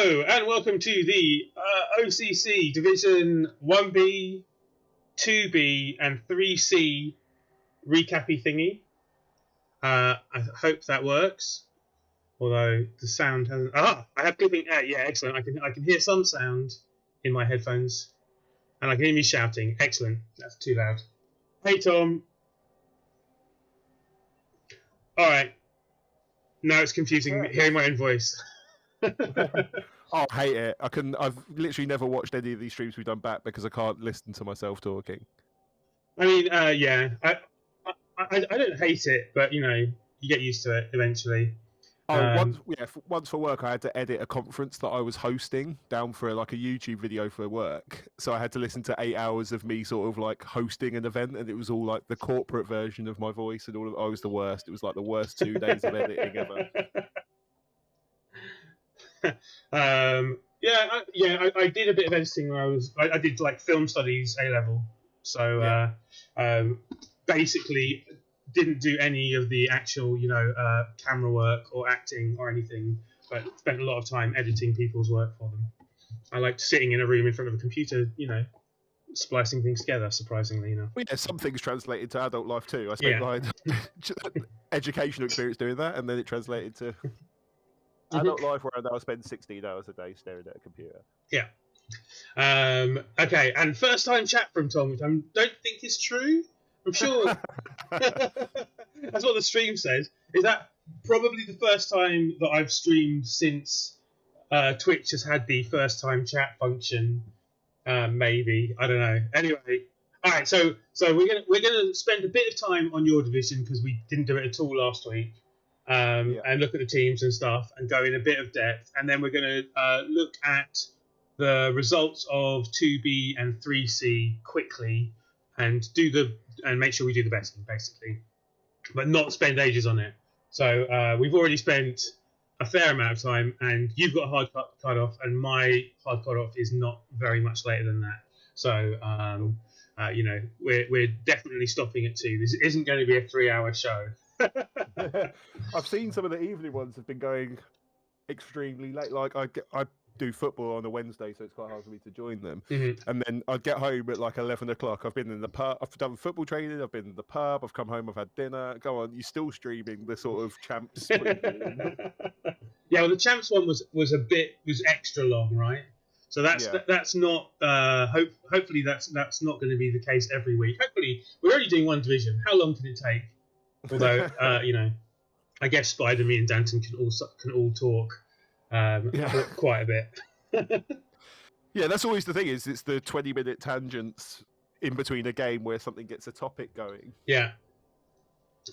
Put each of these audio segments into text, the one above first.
Hello and welcome to the OCC Division 1B, 2B and 3C recappy thingy. I hope that works. Although the sound hasn't... I have clipping... yeah, excellent. I can hear some sound in my headphones. And I can hear me shouting. Excellent. That's too loud. Hey, Tom. Alright. Now it's confusing hearing my own voice. I hate it. I've literally never watched any of these streams we've done back because I can't listen to myself talking. I mean, yeah, I don't hate it, but you get used to it eventually. Once for work, I had to edit a conference that I was hosting down for like a YouTube video for work. So I had to listen to 8 hours of me sort of like hosting an event, and it was all like the corporate version of my voice, and I was the worst. It was like the worst 2 days of editing ever. I did a bit of editing when I did like film studies A level, so basically didn't do any of the actual camera work or acting or anything, but spent a lot of time editing people's work for them. I liked sitting in a room in front of a computer, splicing things together. Surprisingly, Well, yeah, some things translated to adult life too. I spent my educational experience doing that, and then it translated to adult life where I now spend 16 hours a day staring at a computer. Yeah. Okay, and first time chat from Tom, which I don't think is true. I'm sure that's what the stream says. Is that probably the first time that I've streamed since Twitch has had the first time chat function? Maybe, I don't know. Anyway, all right. So we're gonna spend a bit of time on your division because we didn't do it at all last week. And look at the teams and stuff and go in a bit of depth, and then we're going to look at the results of 2B and 3C quickly and make sure we do the betting basically, but not spend ages on it. So we've already spent a fair amount of time, and you've got a hard cut off, and my hard cut off is not very much later than that. So we're definitely stopping at 2. This isn't going to be a 3-hour show. I've seen some of the evening ones have been going extremely late. Like I do football on a Wednesday, so it's quite hard for me to join them. Mm-hmm. And then I'd get home at like 11 o'clock. I've been in the pub. I've done football training. I've been in the pub. I've come home. I've had dinner. Go on, you're still streaming the sort of champs. Yeah, well, the champs one was extra long, right? So that's not. Hopefully that's not going to be the case every week. Hopefully we're only doing one division. How long can it take? Although, I guess Spider, me, and Danton can all talk quite a bit. Yeah, that's always the thing. It's the 20-minute tangents in between a game where something gets a topic going. Yeah.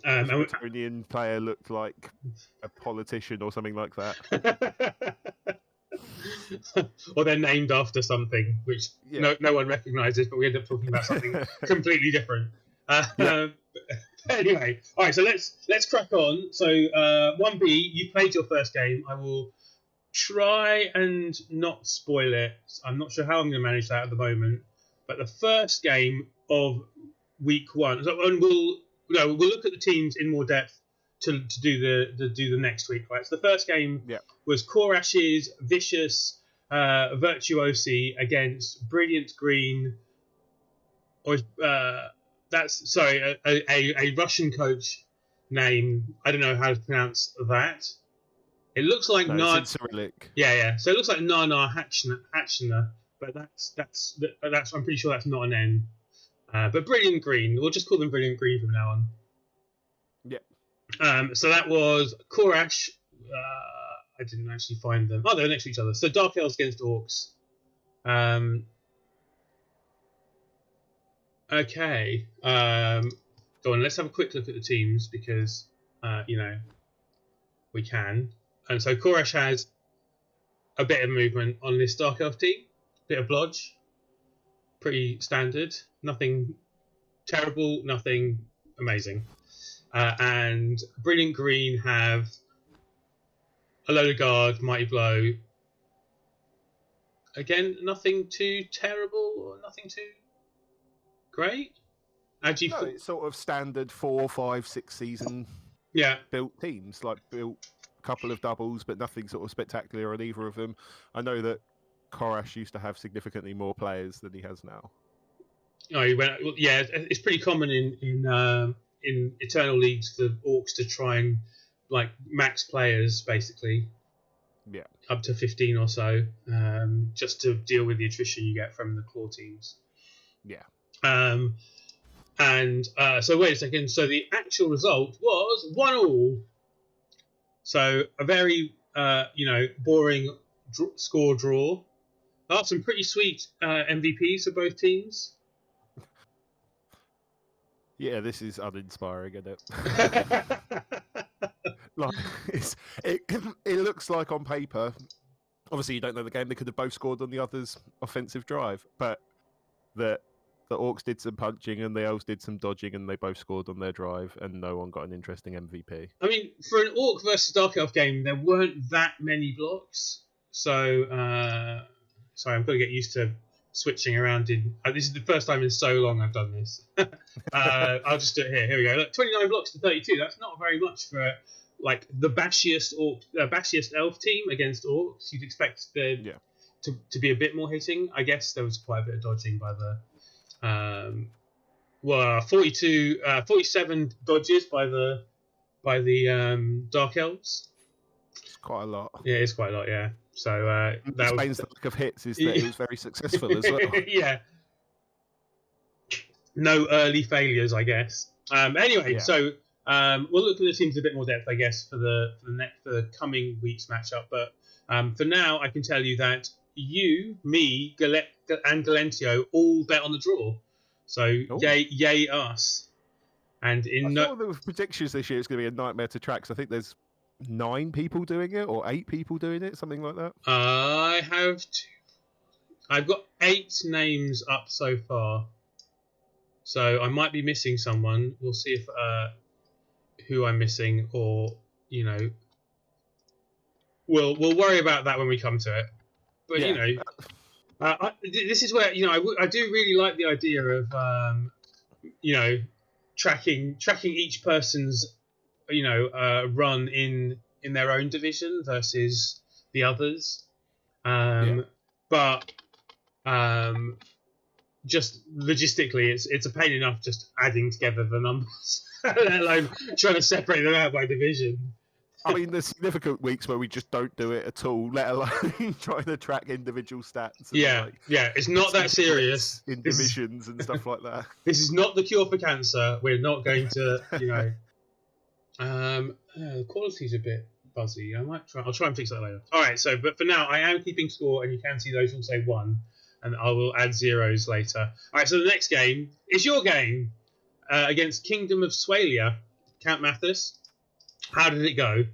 The Tonian player looked like a politician or something like that. Or they're named after something which no one recognises, but we end up talking about something completely different. Anyway, all right. So let's crack on. So 1B, you played your first game. I will try and not spoil it. I'm not sure how I'm going to manage that at the moment. But the first game of week 1, and we'll look at the teams in more depth to do the next week. Right. So the first game was Korash's vicious Virtuosi against Brilliant Green. That's a Russian coach name. I don't know how to pronounce that. It looks like it's Cyrillic. Yeah. So it looks like Nana Hatchner, but that's I'm pretty sure that's not an N. But Brilliant Green. We'll just call them Brilliant Green from now on. Yeah. So that was Korash. I didn't actually find them. Oh, they're next to each other. So Dark Elves against Orcs. Okay. Go on, let's have a quick look at the teams because, we can. And so Korash has a bit of movement on this Dark Elf team. Bit of blodge. Pretty standard. Nothing terrible, nothing amazing. And Brilliant Green have a load of guard, Mighty Blow. Again, nothing too terrible or nothing too great. It's sort of standard 4, 5, 6 season built teams, like built couple of doubles, but nothing sort of spectacular on either of them. I know that Korash used to have significantly more players than he has now. Oh, yeah, it's pretty common in Eternal Leagues for Orcs to try and like max players basically. Yeah. Up to 15 or so, just to deal with the attrition you get from the claw teams. Yeah. So wait a second. So the actual result was 1-1. So a very boring score draw. Oh, some pretty sweet MVPs for both teams. Yeah, this is uninspiring, isn't it? Like it looks like on paper. Obviously, you don't know the game. They could have both scored on the other's offensive drive, but the Orcs did some punching and the Elves did some dodging, and they both scored on their drive, and no one got an interesting MVP. I mean, for an Orc versus Dark Elf game, there weren't that many blocks, so sorry, I'm going to get used to switching around. This is the first time in so long I've done this. I'll just do it here. Here we go. Look, 29 blocks to 32. That's not very much for like the bashiest elf team against Orcs. You'd expect to be a bit more hitting. I guess there was quite a bit of dodging by the 47 dodges by the Dark Elves. It's quite a lot. Yeah, it's quite a lot. Yeah. So that explains the lack of hits. Is that it was very successful as well. Yeah. No early failures, I guess. Anyway, so we'll look at the teams in a bit more depth, I guess, for the coming week's matchup. But for now, I can tell you that you, me, and Galentio all bet on the draw. So yay us. And I saw there were predictions this year. It's going to be a nightmare to track. So I think there's 9 people doing it or 8 people doing it, something like that. I've got 8 names up so far. So I might be missing someone. We'll see if who I'm missing, or we'll worry about that when we come to it. But this is where I do really like the idea of tracking each person's run in their own division versus the others. But just logistically, it's a pain enough just adding together the numbers, let alone trying to separate them out by division. I mean, there's significant weeks where we just don't do it at all, let alone trying to track individual stats. And it's not that serious. In divisions and stuff like that. This is not the cure for cancer. We're not going to, the quality's a bit fuzzy. I'll try and fix that later. All right, but for now, I am keeping score, and you can see those all say 1. And I will add zeros later. All right, so the next game is your game against Kingdom of Swalia. Count Mathis, how did it go?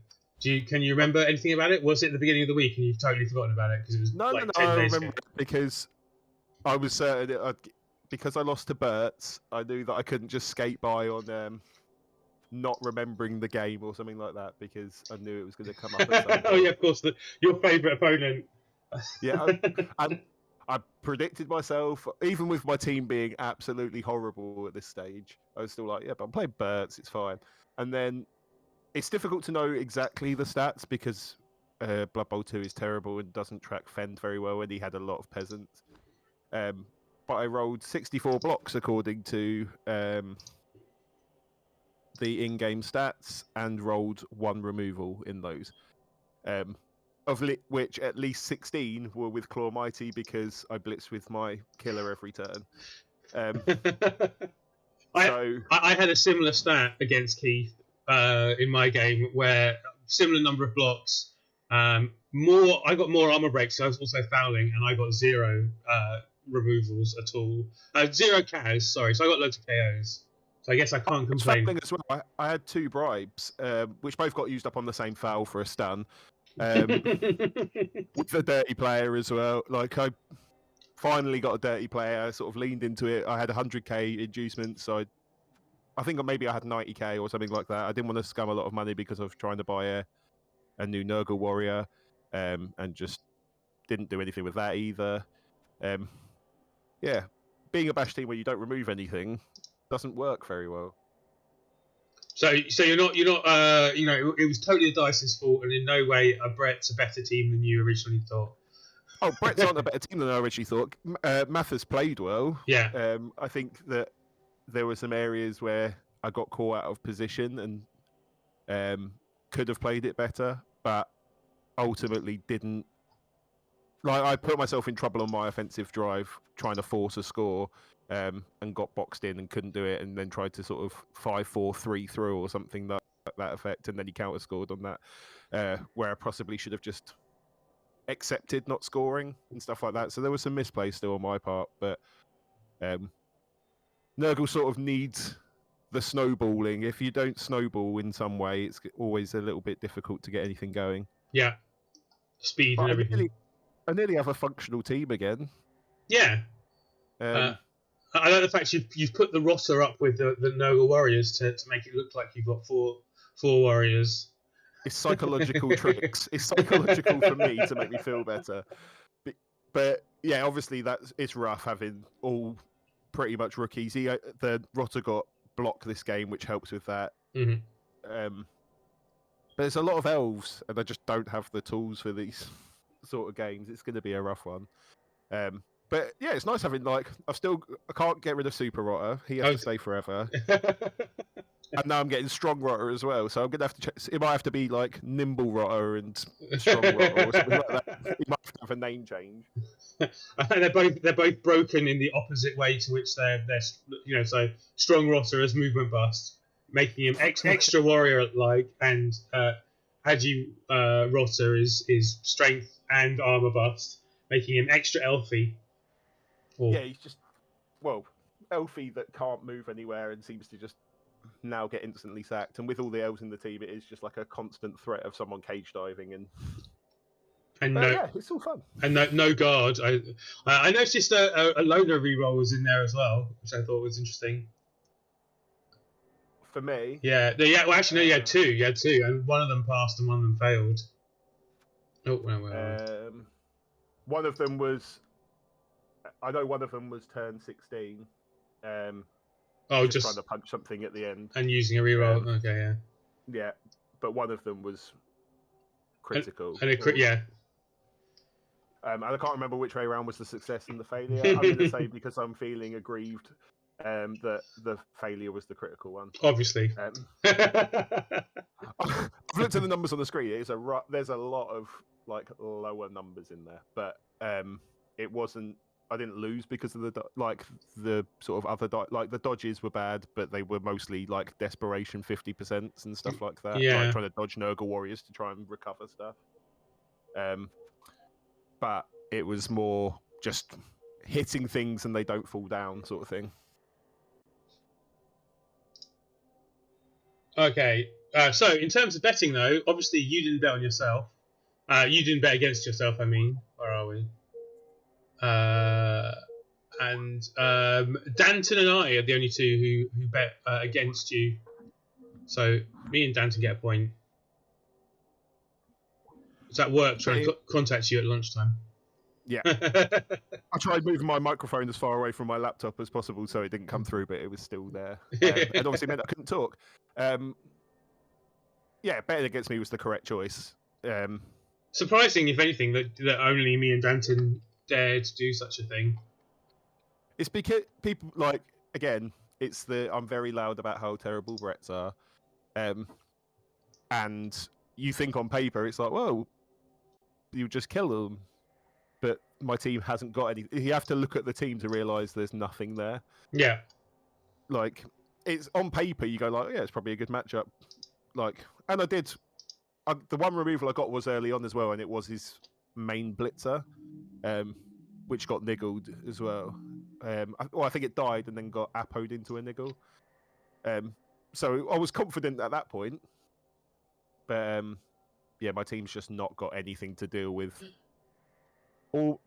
Can you remember anything about it? Was it the beginning of the week and you've totally forgotten about it because it was 10 days I remember ago? Because I was certain because I lost to Bert's, I knew that I couldn't just skate by on not remembering the game or something like that because I knew it was going to come up. At some point. Oh yeah, of course, your favourite opponent. Yeah, I predicted myself, even with my team being absolutely horrible at this stage, I was still like, yeah, but I'm playing Bert's, it's fine. And then it's difficult to know exactly the stats because Blood Bowl 2 is terrible and doesn't track Fend very well, and he had a lot of peasants. But I rolled 64 blocks according to the in-game stats and rolled 1 removal in those. Of which at least 16 were with Claw Mighty because I blitzed with my killer every turn. I had a similar stat against Keith in my game where similar number of blocks. I got more armor breaks, so I was also fouling, and I got 0 removals at all. 0 KOs, sorry. So I got loads of KOs. So I guess I can't complain. As well, I had 2 bribes, which both got used up on the same foul for a stun. With a dirty player as well. Like I finally got a dirty player. I sort of leaned into it. I had 100k inducement, so I think maybe I had 90k or something like that. I didn't want to scum a lot of money because I was trying to buy a new Nurgle warrior, and just didn't do anything with that either. Being a bash team where you don't remove anything doesn't work very well. So you're not it was totally the Dice's fault, and in no way are Brett's a better team than you originally thought. Oh, Brett's aren't a better team than I originally thought. Mathers played well. Yeah. I think that there were some areas where I got caught out of position and could have played it better, but ultimately didn't. Like, I put myself in trouble on my offensive drive trying to force a score, and got boxed in and couldn't do it, and then tried to sort of 5-4-3 through or something that effect, and then he counter scored on that, where I possibly should have just accepted not scoring and stuff like that. So there was some misplay still on my part, but Nurgle sort of needs the snowballing. If you don't snowball in some way, it's always a little bit difficult to get anything going. Yeah. Speed and everything. I nearly have a functional team again. Yeah. I like the fact you've put the roster up with the Nurgle Warriors to make it look like you've got four Warriors. It's psychological tricks. It's psychological for me to make me feel better. But yeah, obviously it's rough having all pretty much rookies. The rotter got blocked this game, which helps with that. Mm-hmm. But there's a lot of elves, and I just don't have the tools for these sort of games. It's going to be a rough one. But yeah, it's nice having I can't get rid of Super Rotter. He has to stay forever. And now I'm getting Strong Rotter as well, so I'm gonna have to check. It might have to be like Nimble Rotter and Strong Rotter or something like that. He might have to have a name change. They're both broken in the opposite way to which they're so Strong Rotter is movement bust, making him extra warrior like, and Agi Rotter is strength and armor bust, making him extra elfy. Yeah, he's just elfy that can't move anywhere and seems to just now get instantly sacked. And with all the elves in the team, it is just like a constant threat of someone cage diving and yeah, it's all fun. And no guard. I noticed a loner reroll was in there as well, which I thought was interesting. For me, yeah. Well, actually, no. You had two, and one of them passed and one of them failed. Oh, well. One of them was. I know one of them was turn 16. Just trying to punch something at the end and using a reroll. Okay, yeah. Yeah, but one of them was critical. And and I can't remember which way around was the success and the failure. I'm going to say, because I'm feeling aggrieved, that the failure was the critical one. Obviously. I've looked at the numbers on the screen. There's a lot of lower numbers in there, but it wasn't. I didn't lose because of the sort of other the dodges were bad, but they were mostly like desperation 50% and stuff like that. Yeah, trying to dodge Nurgle warriors to try and recover stuff. But it was more just hitting things and they don't fall down sort of thing. Okay, so in terms of betting though, obviously you didn't bet on yourself. You didn't bet against yourself. I mean, where are we? And Danton and I are the only two who bet against you. So me and Danton get a point. Does that work? Trying to contact you at lunchtime. Yeah. I tried moving my microphone as far away from my laptop as possible so it didn't come through, but it was still there. It obviously meant I couldn't talk. Yeah, betting against me was the correct choice. Surprising, if anything, that only me and Danton dared to do such a thing. It's because people again. It's I'm very loud about how terrible Bretts are, and you think on paper it's like, well, you just kill them, but my team hasn't got any. You have to look at the team to realise there's nothing there. Yeah, it's on paper. You go yeah, it's probably a good matchup. And I did. The one removal I got was early on as well, and it was his main blitzer. Which got niggled as well. I think it died and then got appoed into a niggle. So I was confident at that point. But yeah, my team's just not got anything to deal with. Or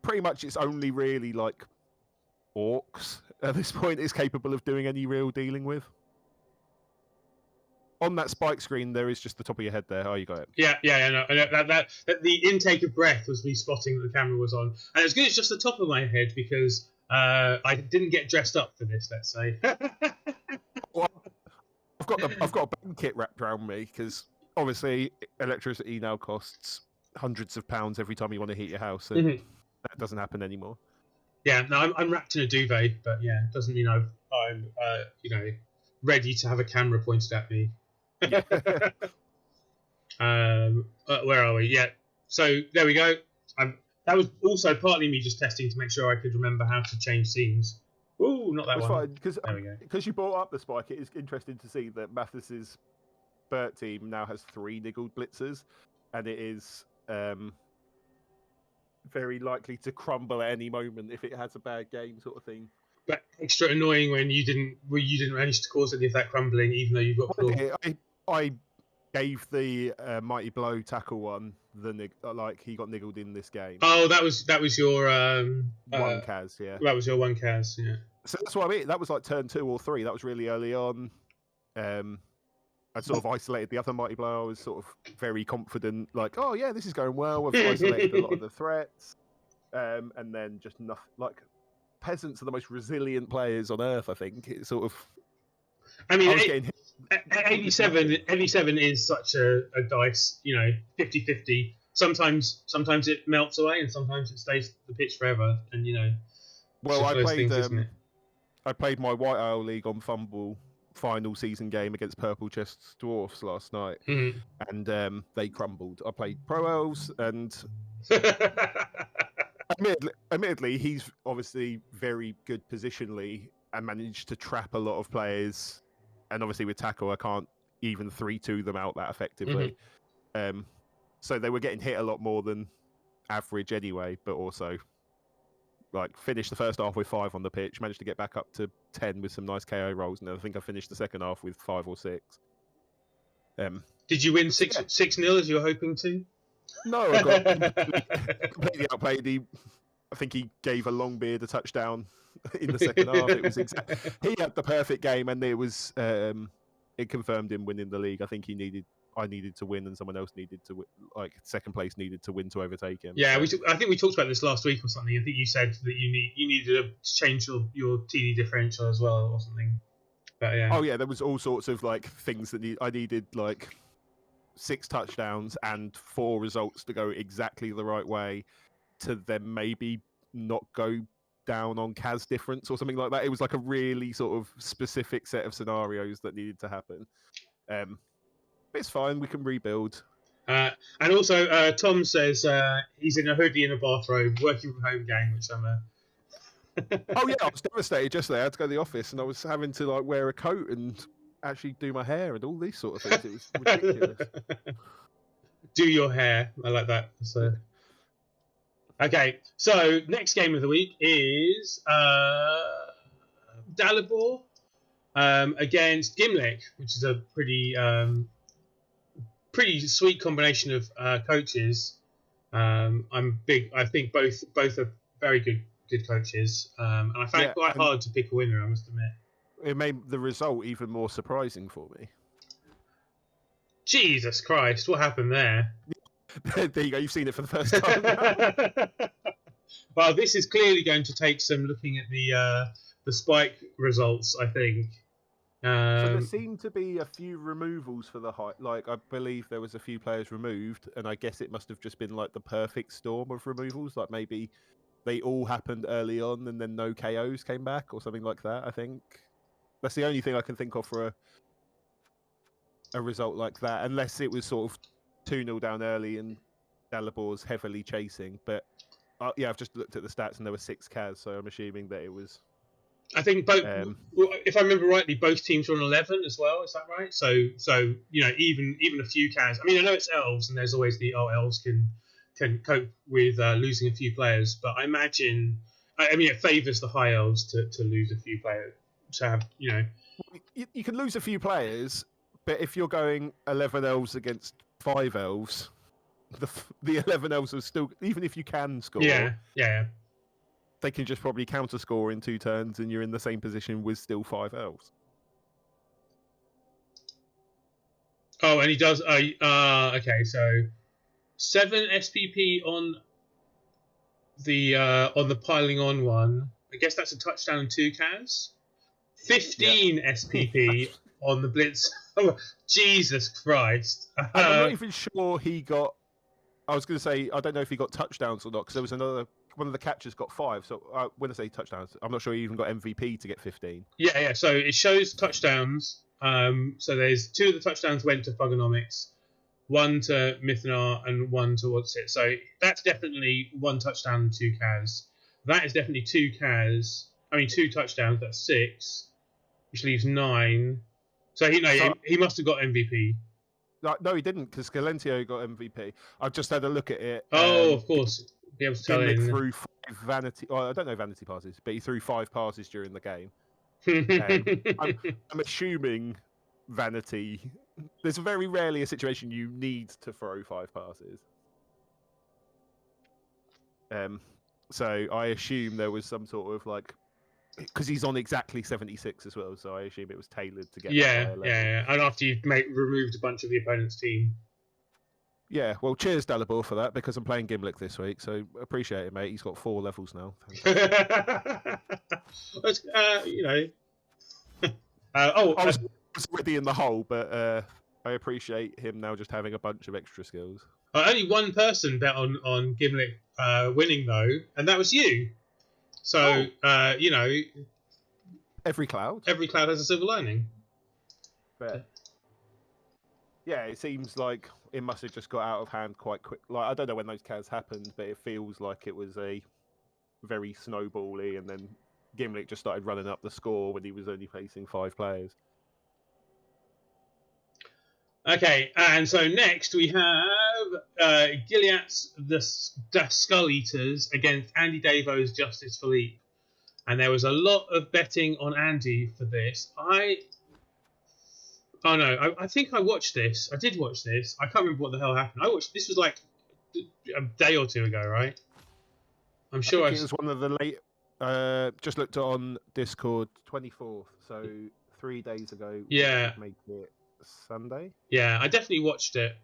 pretty much it's only really orcs at this point is capable of doing any real dealing with. On that spike screen, there is just the top of your head there. Oh, you got it. Yeah. No, that the intake of breath was me spotting that the camera was on, and it's good. It's just the top of my head because I didn't get dressed up for this. Let's say. Well, I've got a blanket wrapped around me because obviously electricity now costs hundreds of pounds every time you want to heat your house, and that doesn't happen anymore. Yeah, no, I'm wrapped in a duvet, but yeah, it doesn't mean I'm ready to have a camera pointed at me. Yeah. Where are we? Yeah, so there we go. That was also partly me just testing to make sure I could remember how to change scenes. Ooh, not that one. Because you brought up the spike, it is interesting to see that Mathis's Burt team now has 3 niggled blitzers, and it is very likely to crumble at any moment if it has a bad game, sort of thing. But extra annoying when you didn't manage to cause any of that crumbling, even though you've got. I gave the mighty blow tackle one he got niggled in this game. Oh, that was your one Kaz, yeah. That was your one Kaz, yeah. So that's what I mean. That was like turn 2 or 3. That was really early on. I sort of isolated the other mighty blow. I was sort of very confident, like, oh yeah, this is going well. I've isolated a lot of the threats, and then just nothing. Like, peasants are the most resilient players on earth. I think it's sort of. I mean, 87 is such a dice, 50-50. Sometimes it melts away, and sometimes it stays the pitch forever. And well, I played my White Isle League on Fumble final season game against Purple Chest Dwarfs last night, and they crumbled. I played Pro Elves, and admittedly, he's obviously very good positionally and managed to trap a lot of players. And obviously with tackle, I can't even 3-2 them out that effectively. So they were getting hit a lot more than average anyway, but also finished the first half with 5 on the pitch, managed to get back up to 10 with some nice KO rolls, and then I think I finished the second half with 5 or 6. Did you win 6-0 as you were hoping to? No, I got completely outplayed. I think he gave a Longbeard a touchdown in the second half. It was he had the perfect game, and it was it confirmed him winning the league. I think I needed to win, and someone else needed to second place needed to win to overtake him. Yeah, I think we talked about this last week or something. I think you said that you needed to change your TD differential as well or something. But yeah. Oh yeah, there was all sorts of things that I needed 6 touchdowns and 4 results to go exactly the right way to then maybe not go down on Kaz difference or something like that. It was a really sort of specific set of scenarios that needed to happen. It's fine. We can rebuild. And also, Tom says he's in a hoodie and a bathrobe, working from home gang, which I'm a... Oh yeah, I was devastated yesterday. I had to go to the office, and I was having to wear a coat and actually do my hair and all these sort of things. It was ridiculous. Do your hair. I like that. So... Okay, so next game of the week is Dalibor against Gimlick, which is a pretty sweet combination of coaches. I think both are very good coaches, and I found it quite hard to pick a winner, I must admit. It made the result even more surprising for me. Jesus Christ, what happened there? There you go, you've seen it for the first time. Well, this is clearly going to take some looking at the spike results, I think. So there seemed to be a few removals for the height. I believe there was a few players removed, and I guess it must have just been the perfect storm of removals. Maybe they all happened early on, and then no KOs came back, or something like that. I think that's the only thing I can think of for a result like that, unless it was sort of 2-0 down early and Dalibor's heavily chasing. But I've just looked at the stats and there were 6 Kaz, so I'm assuming that it was. I think both. If I remember rightly, both teams were on 11 as well. Is that right? So even a few Kaz. I mean, I know it's elves, and there's always the elves can cope with losing a few players, but I imagine. I mean, it favours the high elves to lose a few players. To have You can lose a few players, but if you're going 11 elves against 5 elves, the 11 elves are still, even if you can score, they can just probably counter score in 2 turns, and you're in the same position with still 5 elves. Oh, and he does. Okay, so 7 SPP on the piling on one. I guess that's a touchdown and 2 Kaz. 15 SPP on the blitz. Jesus Christ! And I'm not even sure he got. I was going to say I don't know if he got touchdowns or not because there was another one of the catchers got 5. So when I say touchdowns, I'm not sure he even got MVP to get 15. Yeah. So it shows touchdowns. So there's 2 of the touchdowns went to Thugonomics, 1 to Mythanar, and 1 to what's it. So that's definitely 1 touchdown and 2 CAS. That is definitely 2 CAS. I mean 2 touchdowns. That's 6, which leaves 9. So he must have got MVP. No, he didn't because Galentio got MVP. I've just had a look at it. Oh, of course. Be able to tell Gimlick in. threw 5 vanity. Well, I don't know vanity passes, but he threw 5 passes during the game. I'm assuming vanity. There's very rarely a situation you need to throw 5 passes. So I assume there was some sort of like. Because he's on exactly 76 as well, so I assume it was tailored to get that higher level. Yeah. And after you've removed a bunch of the opponent's team. Yeah, well, cheers, Dalibor, for that, because I'm playing Gimlick this week, so appreciate it, mate. He's got 4 levels now. I was already in the hole, but I appreciate him now just having a bunch of extra skills. Only one person bet on Gimlick winning, though, and that was you. So, every cloud has a silver lining. But yeah, it seems like it must have just got out of hand quite quick. Like I don't know when those CAS happened, but it feels like it was a very snowbally, and then Gimlick just started running up the score when he was only facing 5 players. Okay, and so next we have Gilead's the Skull Eaters against Andy Davo's Justice Philippe. And there was a lot of betting on Andy for this. I think I watched this. I did watch this. I can't remember what the hell happened. This was like a day or 2 ago, right? I'm sure it was one of the late. Just looked on Discord, 24th, so 3 days ago. Yeah, make it Sunday. Yeah, I definitely watched it.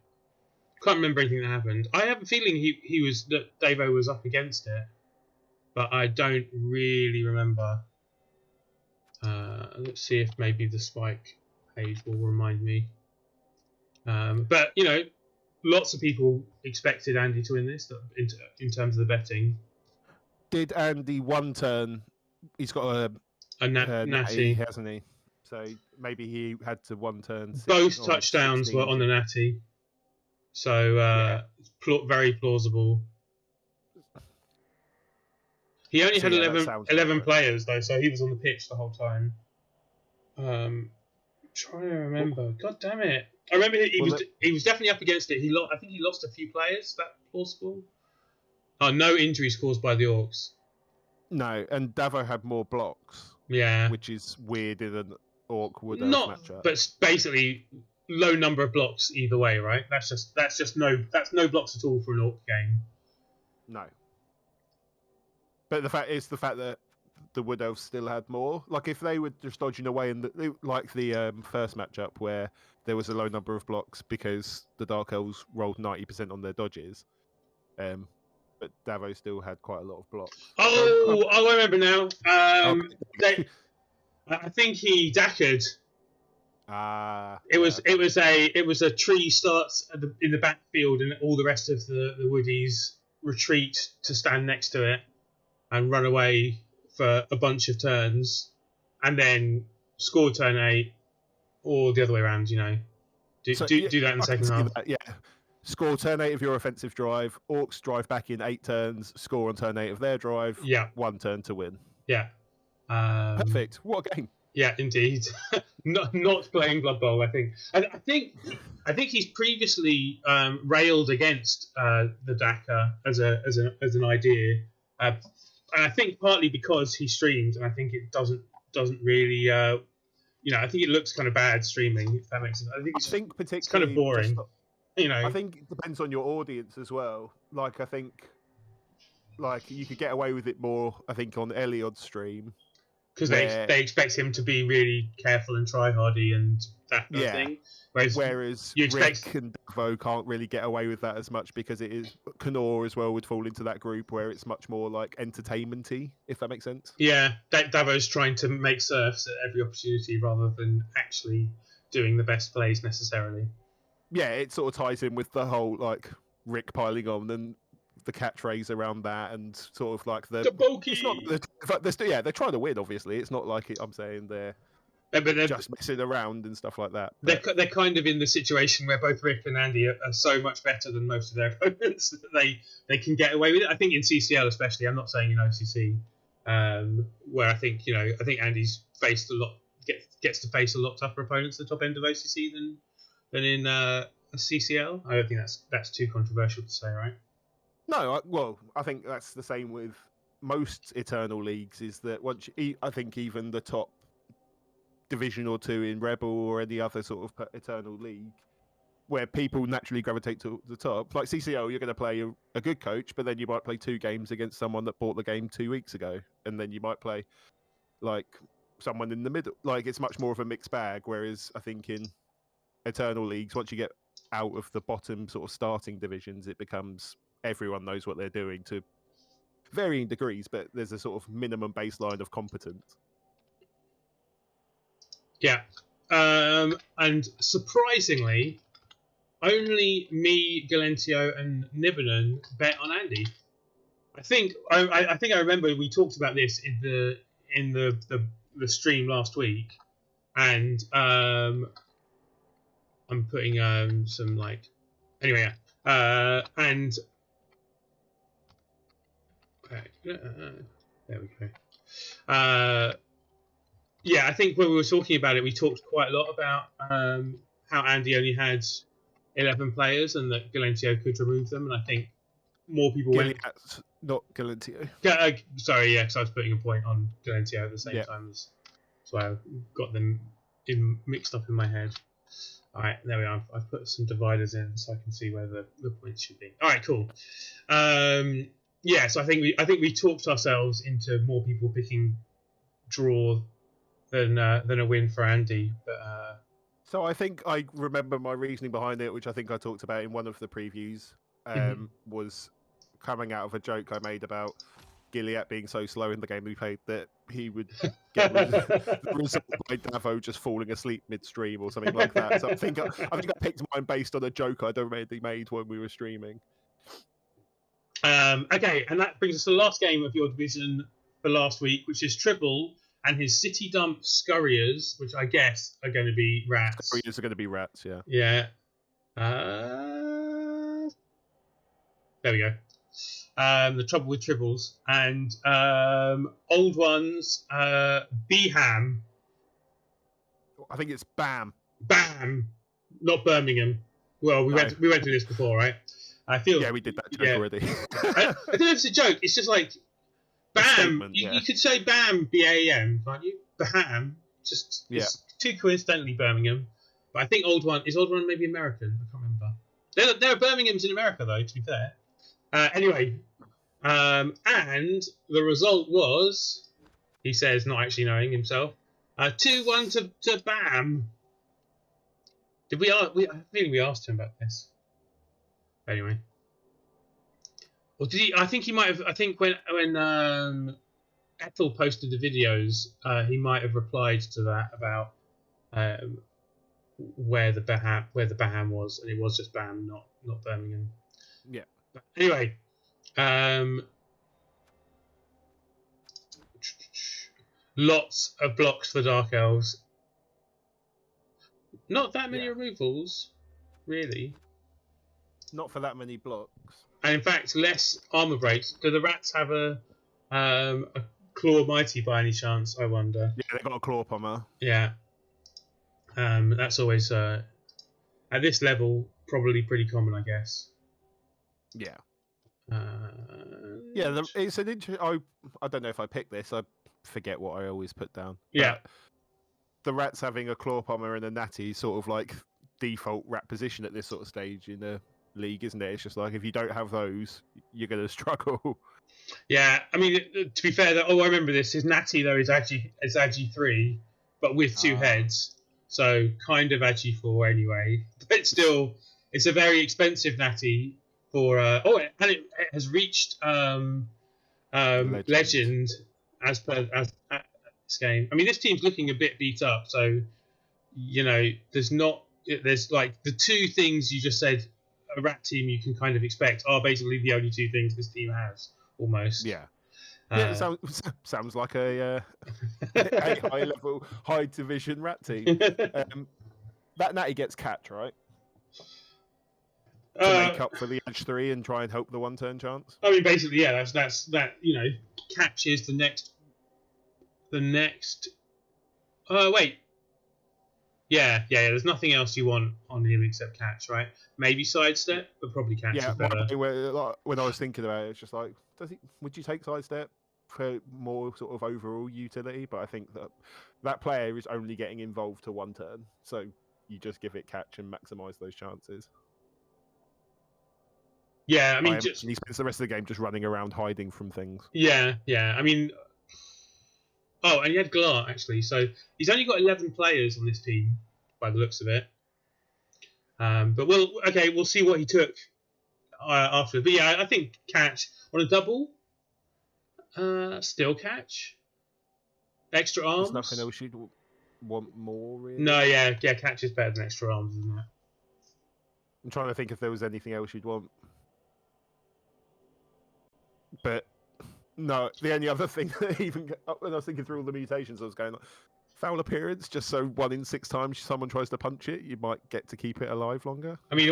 Can't remember anything that happened. I have a feeling that Davo was up against it, but I don't really remember. Let's see if maybe the Spike page will remind me. But lots of people expected Andy to win this in terms of the betting. Did Andy one turn? He's got a natty, hasn't he? So maybe he had to one turn. Both touchdowns 16. Were on the natty, so very plausible. He only had 11 players though, so he was on the pitch the whole time. Trying to remember. God damn it! I remember he was definitely up against it. I think he lost a few players. Is that plausible? Oh, no injuries caused by the Orcs. No, and Davo had more blocks. Yeah, which is weird in an Orc Wood matchup. But basically low number of blocks either way, right? That's no blocks at all for an Orc game. No. But the fact that the Wood Elves still had more. Like if they were just dodging away like the first matchup where there was a low number of blocks because the Dark Elves rolled 90% on their dodges. But Davo still had quite a lot of blocks. Oh, I remember now. I think he dackered. It was a tree starts in the backfield, and all the rest of the woodies retreat to stand next to it and run away for a bunch of turns, and then score turn 8, or the other way around. Do that in the second half. Yeah. Score turn 8 of your offensive drive. Orcs drive back in 8 turns. Score on turn 8 of their drive. Yeah. 1 turn to win. Yeah. Perfect. What a game. Yeah, indeed. not playing Blood Bowl, I think. I think he's previously railed against the DACA as an idea, and I think partly because he streamed, and I think it doesn't really. I think it looks kind of bad streaming. If that makes sense. I think particularly it's kind of boring. I think it depends on your audience as well. Like I think, you could get away with it more. I think on Eliod's stream. Because they expect him to be really careful and try-hardy, and that kind of thing. Whereas you expect... Rick and Davo can't really get away with that as much because it is Canor as well would fall into that group where it's much more like entertainment-y, if that makes sense. Yeah, Davo's trying to make surfs at every opportunity rather than actually doing the best plays necessarily. Yeah, it sort of ties in with the whole like Rick piling on and the catchphrase around that, and sort of like the bulky. It's not they're trying to win. Obviously, it's not like I'm saying they're just messing around and stuff like that. They're kind of in the situation where both Rick and Andy are so much better than most of their opponents that they can get away with it. I think in CCL especially, I'm not saying in OCC, where I think Andy's faced a lot, gets to face a lot tougher opponents at the top end of OCC than in CCL. I don't think that's too controversial to say, right? No, I think that's the same with most Eternal leagues. Is that I think even the top division or two in Rebel or any other sort of Eternal league, where people naturally gravitate to the top, like CCL, you're going to play a good coach, but then you might play 2 games against someone that bought the game 2 weeks ago, and then you might play like someone in the middle. Like it's much more of a mixed bag. Whereas I think in Eternal leagues, once you get out of the bottom sort of starting divisions, it becomes everyone knows what they're doing to varying degrees, but there's a sort of minimum baseline of competence. Yeah. And surprisingly, only me, Galentio, and Nibbenen bet on Andy. I think I remember we talked about this in the stream last week, and I'm putting some like anyway, and there we go. Yeah, I think when we were talking about it, we talked quite a lot about how Andy only had 11 players and that Galentio could remove them, and I think more people went... Not Galentio. Sorry, yeah, because I was putting a point on Galentio at the same time as... So I got them mixed up in my head. All right, there we are. I've put some dividers in so I can see where the points should be. All right, cool. Yeah, so I think we talked ourselves into more people picking draw than a win for Andy. But so I think I remember my reasoning behind it, which I think I talked about in one of the previews, was coming out of a joke I made about Gilead being so slow in the game we played that he would get the result by Davo just falling asleep midstream or something like that. So I think I picked mine based on a joke I'd already made when we were streaming. Okay, and that brings us to the last game of your division for last week, which is Tribble and his City Dump Scurriers, which I guess are going to be rats. Scurriers are going to be rats, yeah. Yeah. There we go. The trouble with Tribbles. And old ones, Beham. I think it's Bam. Bam! Not Birmingham. Well, we went through this before, right? I feel... Yeah, we did that joke already. I don't know if it's a joke. It's just like, Bam! You could say Bam, B-A-M, can't you? Baham. Just it's too coincidentally Birmingham. But I think Old One maybe American? I can't remember. There are Birminghams in America, though, to be fair. Anyway, and the result was, he says, not actually knowing himself, 2-1 to Bam. Did we? I think we asked him about this. Anyway, or did he? I think he might have. I think when Ethel posted the videos, he might have replied to that about where the Baham was, and it was just Bam, not Birmingham. Yeah. But anyway, lots of blocks for Dark Elves. Not that many removals, really. Not for that many blocks. And in fact, less armor breaks. Do the rats have a Claw Mighty by any chance, I wonder? Yeah, they've got a Claw Pommer. Yeah. That's always, at this level, probably pretty common, I guess. Yeah. Yeah, it's an interesting... I don't know if I picked this. I forget what I always put down. Yeah. The rats having a Claw Pommer and a Natty sort of like default rat position at this sort of stage in a league, isn't it? It's just like if you don't have those, you're going to struggle. Yeah, I mean, to be fair, I remember this. His Natty though is Agi 3, but with 2 heads. so kind of Ag4 anyway. But still, it's a very expensive natty for. And it has reached legend as this game. I mean, this team's looking a bit beat up, so there's like the two things you just said a rat team you can kind of expect are basically the only two things this team has almost. Yeah. Yeah, it sounds like a high level, high division rat team. That natty gets catch, right? To make up for the edge 3 and try and hope the 1-turn chance. I mean, basically, yeah, that's catch is the next. Wait. Yeah. There's nothing else you want on him except catch, right? Maybe sidestep, but probably catch is better. When I was thinking about it, it's just like, would you take sidestep for more sort of overall utility? But I think that player is only getting involved to 1 turn, so you just give it catch and maximise those chances. Yeah, I mean, he spends the rest of the game just running around hiding from things. Yeah. I mean, and he had Glart actually, so he's only got 11 players on this team by the looks of it. But we'll see what he took after. But yeah, I think catch on a double. Still catch. Extra arms. There's nothing else you'd want more, really. No, yeah, catch is better than extra arms, isn't it? I'm trying to think if there was anything else you'd want. But no, the only other thing that when I was thinking through all the mutations, I was going, foul appearance, just so 1 in 6 times someone tries to punch it, you might get to keep it alive longer. I mean,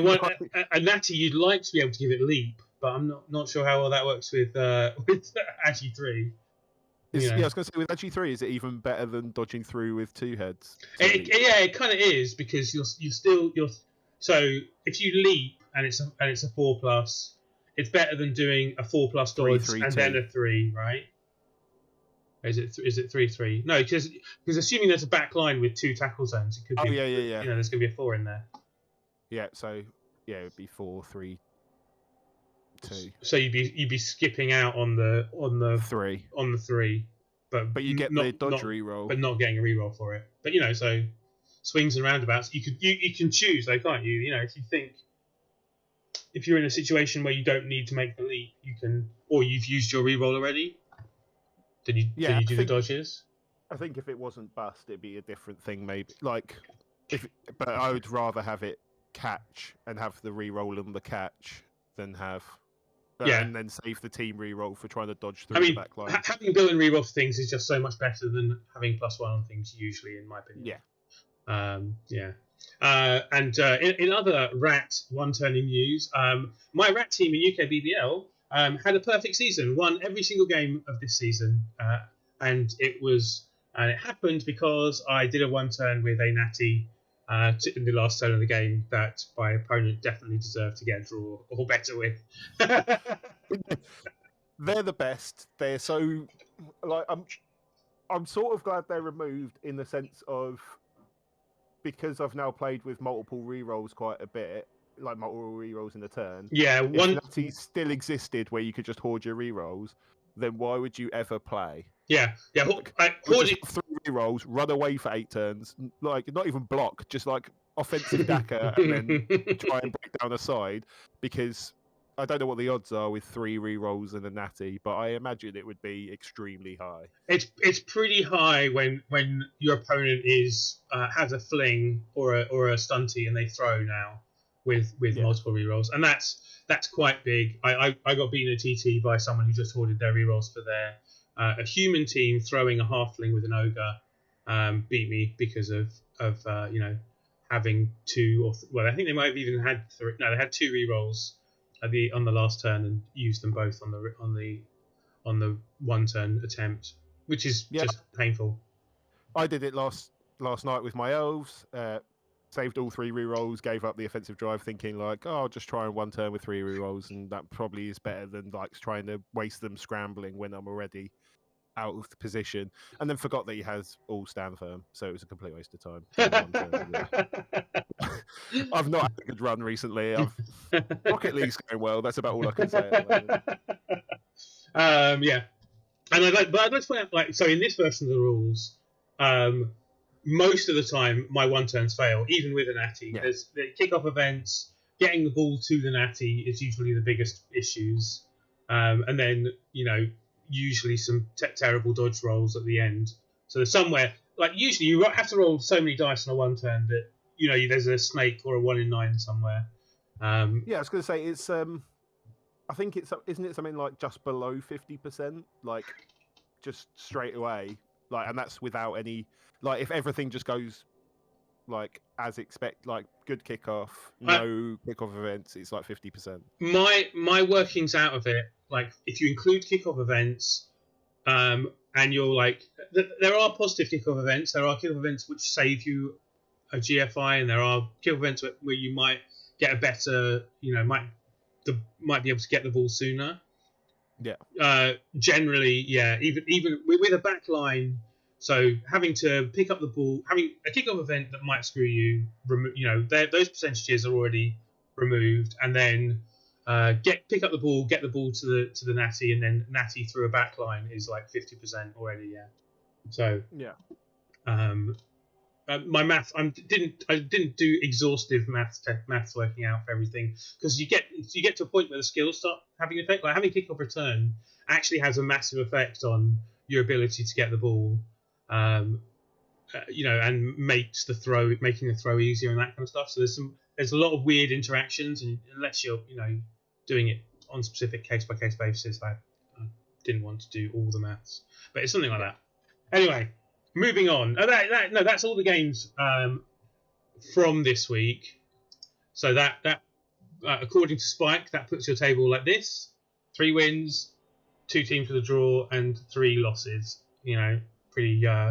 a natty, you'd like to be able to give it leap, but I'm not sure how well that works with Agi 3. Yeah, I was going to say, with Agi 3, is it even better than dodging through with 2 heads? It kind of is, because you're so if you leap and it's a 4+, it's better than doing a 4+ dodge 3, and then a 3, right? Is it 3-3? No, because assuming there's a back line with 2 tackle zones, it could be. Yeah. There's going to be a 4 in there. Yeah, so it would be 4-3-2. So you'd be skipping out on the 3. On the 3, but you get the dodge reroll, but not getting a reroll for it. But so swings and roundabouts, you can choose though, can't you? If you think. If you're in a situation where you don't need to make the leap, you can, or you've used your reroll already, then you do the dodges. I think if it wasn't bust, it'd be a different thing, maybe. But I would rather have it catch and have the reroll on the catch than have, and then save the team reroll for trying to dodge through the back line. Having built-in reroll for things is just so much better than having +1 on things usually, in my opinion. Yeah. And in other rat 1-turning news, my rat team in UK BBL had a perfect season, won every single game of this season, and it happened because I did a 1-turn with a natty in the last turn of the game that my opponent definitely deserved to get a draw or better with. They're the best. They're so I'm sort of glad they're removed in the sense of, because I've now played with multiple rerolls quite a bit, like multiple rerolls in a turn. Yeah, if natty still existed where you could just hoard your rerolls, then why would you ever play? Yeah. Hoarding 3 rerolls, run away for 8 turns, like not even block, just like offensive Dakar, and then try and break down a side. Because I don't know what the odds are with 3 rerolls and a natty, but I imagine it would be extremely high. It's pretty high when your opponent has a fling or a stunty and they throw now with multiple rerolls, and that's quite big. I got beaten at TT by someone who just hoarded their rerolls for their a human team throwing a halfling with an ogre. Beat me because of having 2 or I think they might have even had 3. No, they had 2 rerolls on the last turn and used them both on the 1-turn attempt, which is just painful. I did it last night with my elves. Saved all 3 rerolls, gave up the offensive drive, thinking like, I'll just try and 1-turn with 3 rerolls, and that probably is better than like trying to waste them scrambling when I'm already out of the position. And then forgot that he has all stand firm, so it was a complete waste of time. I've not had a good run recently. Rocket League's going well. That's about all I can say at the moment. Yeah, and I'd like to point out, so in this version of the rules, most of the time my one turns fail, even with a natty. Yeah. There's the kick-off events, getting the ball to the natty is usually the biggest issues, and then usually some terrible dodge rolls at the end. So there's somewhere like usually you have to roll so many dice on a one turn that there's a snake or a 1 in 9 somewhere. Yeah, I was going to say it's I think isn't it something like just below 50%, like just straight away, like, and that's without any, like, if everything just goes like as expect, like good kickoff, no kickoff events, it's like 50%. My workings out of it, like if you include kickoff events, and you're like, there are positive kickoff events. There are kickoff events which save you a GFI, and there are kickoff events where you might get a better, might be able to get the ball sooner. Yeah. Generally, yeah. Even with a back line, so having to pick up the ball, having a kickoff event that might screw you, those percentages are already removed, and then pick up the ball, get the ball to the natty, and then natty through a back line is like 50% already. Yeah. So yeah. My math, I didn't do exhaustive maths working out for everything, because you get to a point where the skills start having an effect. Like having kickoff return actually has a massive effect on your ability to get the ball, and making the throw easier and that kind of stuff. So there's a lot of weird interactions, and unless you're doing it on specific case by case basis, I didn't want to do all the maths, but it's something like that. Anyway. Moving on. That's all the games from this week. So that according to Spike, that puts your table like this: 3 wins, 2 teams with a draw, and 3 losses. Pretty doesn't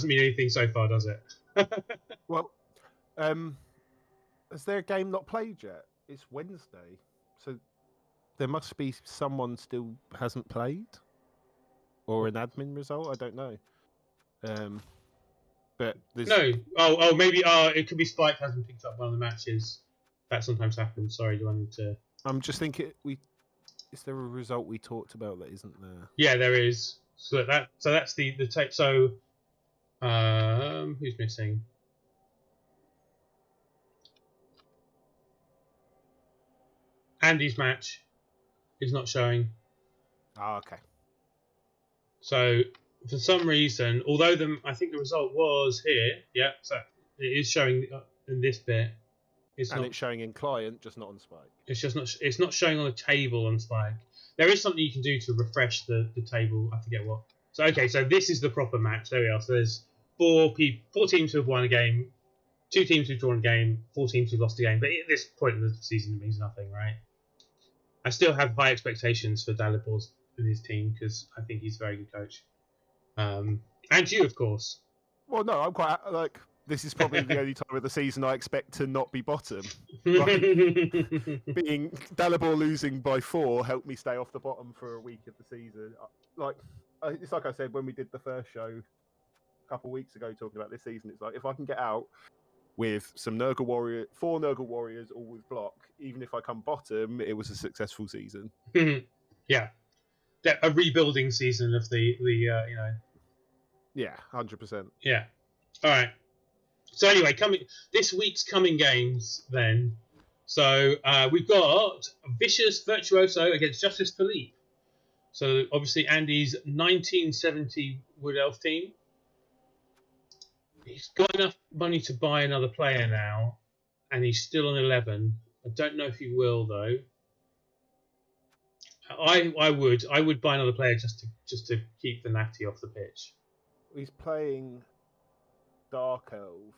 mean anything so far, does it? Well, is there a game not played yet? It's Wednesday, so there must be someone still hasn't played. Or an admin result, I don't know. But there's... No. Oh, maybe. It could be Spike hasn't picked up one of the matches. That sometimes happens. Sorry, do I need to? I'm just thinking. Is there a result we talked about that isn't there? Yeah, there is. So that's the tape. So, who's missing? Andy's match is not showing. Oh, okay. So for some reason, although I think the result was here, yeah, so it is showing in this bit. It's showing in client, just not on Spike. It's just not. It's not showing on the table on Spike. There is something you can do to refresh the table. I forget what. So okay, so this is the proper match. There we are. So there's 4 teams who have won a game, 2 teams who've drawn a game, 4 teams who've lost a game. But at this point in the season, it means nothing, right? I still have high expectations for Dalibor and his team, because I think he's a very good coach. And you, of course. Well, no, I'm quite like, this is probably the only time of the season I expect to not be bottom. Like, being Dalibor losing by 4 helped me stay off the bottom for a week of the season. Like, it's like I said when we did the first show a couple of weeks ago talking about this season. It's like, if I can get out with some 4 Nurgle Warriors, all with block, even if I come bottom, it was a successful season. Yeah. A rebuilding season of the Yeah, 100%. Yeah. All right. So anyway, this week's coming games then. So we've got Vicious Virtuoso against Justice Philippe. So obviously Andy's 1970 Wood Elf team. He's got enough money to buy another player now, and he's still on 11. I don't know if he will though. I would buy another player just to keep the natty off the pitch. He's playing Dark Elves.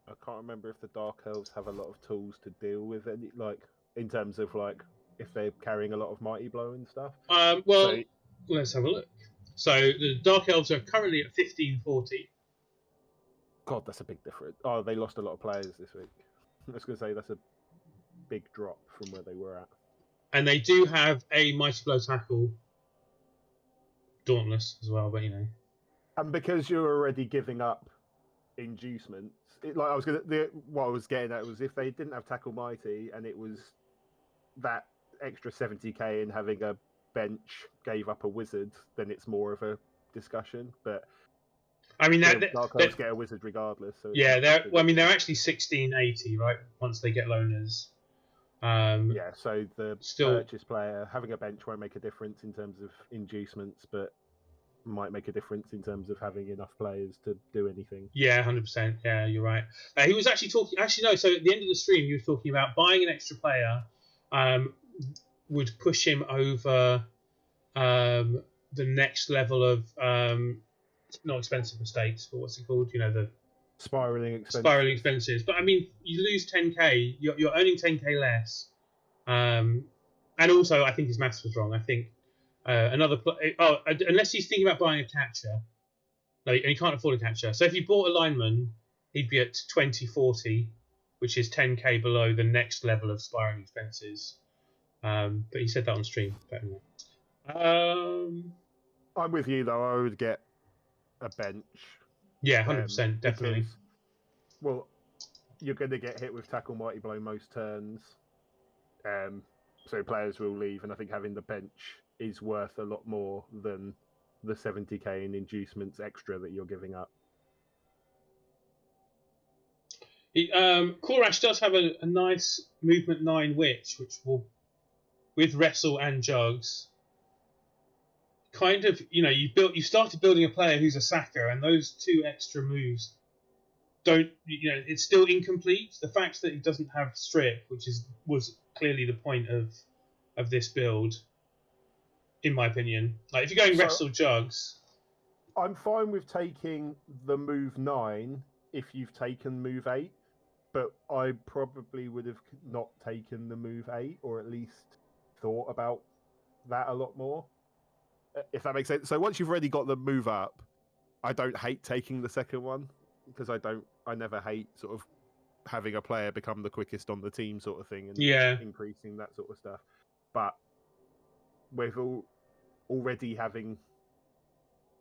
I can't remember if the Dark Elves have a lot of tools to deal with any, like, in terms of like if they're carrying a lot of Mighty Blow and stuff. Let's have a look. So the Dark Elves are currently at 1540. God, that's a big difference. Oh, they lost a lot of players this week. I was going to say that's a big drop from where they were at. And they do have a Mighty Blow tackle, Dauntless as well, but And because you're already giving up inducements, what I was getting at was if they didn't have Tackle Mighty and it was that extra 70k and having a bench gave up a wizard, then it's more of a discussion. But I mean, Dark Elves get a wizard regardless. So yeah, they're actually 1680, right? Once they get loaners. So the purchase player having a bench won't make a difference in terms of inducements, but might make a difference in terms of having enough players to do anything. Yeah, 100%. Yeah, you're right. He was actually talking. Actually, no. So at the end of the stream, he was talking about buying an extra player would push him over the next level of not expensive mistakes, but what's it called? You know, the spiraling expenses. But I mean, you lose 10k, you're earning 10k less. And also, I think his maths was wrong. I think unless he's thinking about buying a catcher, no, and he can't afford a catcher. So if you bought a lineman, he'd be at 2040, which is 10k below the next level of spiraling expenses. But he said that on stream. But anyway. I'm with you though. I would get a bench. Yeah, 100%, definitely. Because, well, you're going to get hit with tackle mighty blow most turns, so players will leave, and I think having the bench is worth a lot more than the 70k in inducements extra that you're giving up. Korash does have a nice movement 9 witch, which will, with wrestle and jugs, kind of, you started building a player who's a sacker, and those 2 extra moves don't, it's still incomplete. The fact that he doesn't have strip, which was clearly the point of this build, in my opinion. Like, if you're going wrestle jugs, I'm fine with taking the move 9 if you've taken move 8, but I probably would have not taken the move 8, or at least thought about that a lot more, if that makes sense. So once you've already got the move up, I don't hate taking the second one, because I never hate sort of having a player become the quickest on the team sort of thing, and increasing that sort of stuff. But with already having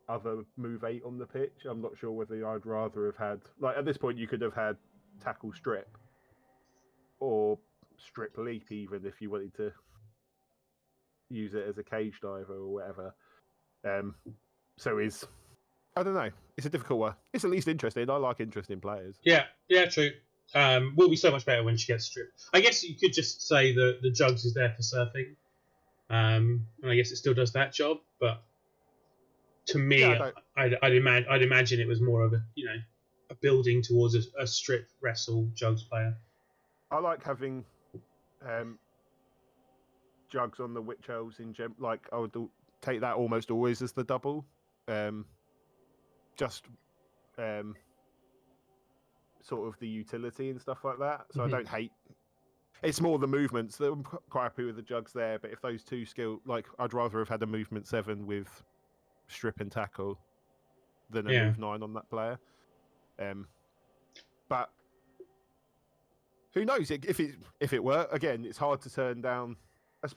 other move 8 on the pitch, I'm not sure whether I'd rather have had, like, at this point you could have had tackle strip or strip leap, even if you wanted to use it as a cage diver or whatever. I don't know. It's a difficult one. It's at least interesting. I like interesting players. Yeah, true. Will be so much better when she gets stripped. I guess you could just say that the jugs is there for surfing, and I guess it still does that job. But to me, I'd imagine it was more of a building towards a strip wrestle jugs player. I like having jugs on the witch elves in gem. Like, I would take that almost always as the double. Sort of the utility and stuff like that. So I don't hate. It's more the movements. I'm quite happy with the jugs there, but if those 2 skill, like, I'd rather have had a movement 7 with strip and tackle than a move 9 on that player. But who knows if it were. Again, it's hard to turn down.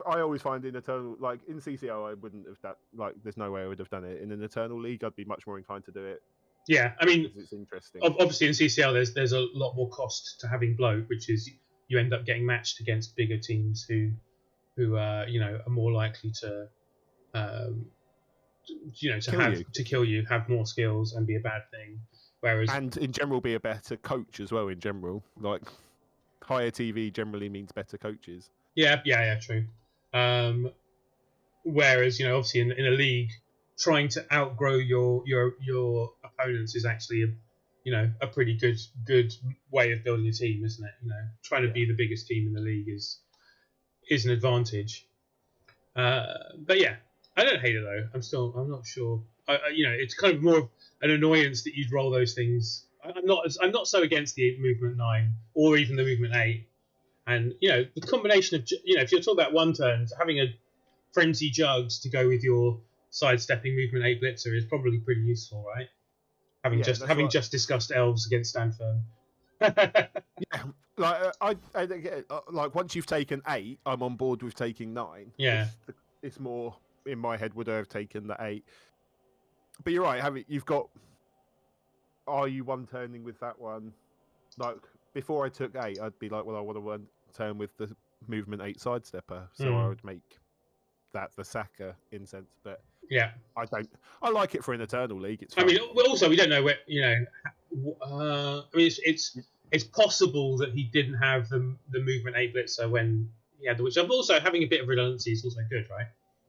I always find in Eternal, like in CCL, I wouldn't have done, like, there's no way I would have done it. In an Eternal League, I'd be much more inclined to do it. Yeah, I mean, it's interesting. Obviously in CCL, there's a lot more cost to having bloat, which is you end up getting matched against bigger teams who are more likely to kill you, have more skills, and be a bad thing. Whereas, and in general, be a better coach as well. In general, like, higher TV generally means better coaches. Yeah, true. Whereas, obviously in a league, trying to outgrow your opponents is actually a pretty good way of building a team, isn't it? Trying to be the biggest team in the league is an advantage. But yeah, I don't hate it though. I'm not sure. It's kind of more of an annoyance that you'd roll those things. I'm not so against the movement 9 or even the movement 8. And the combination of if you're talking about one turns, having a frenzy jugs to go with your sidestepping movement 8 blitzer is probably pretty useful, right? Having just discussed elves against stand firm. Yeah, like I like, once you've taken 8, I'm on board with taking 9. Yeah, it's more in my head, would I have taken the 8? But you're right. Are you one turning with that one? Like, before I took 8, I'd be like, well, I want to one turn with the movement 8 sidestepper, so I would make that the Saka incense, but yeah. I don't. I like it for an Eternal League. It's I fun. mean, well, also we don't know where I mean, it's possible that he didn't have the movement 8 blitzer when he had the Witcher. But also having a bit of redundancy is also good, right?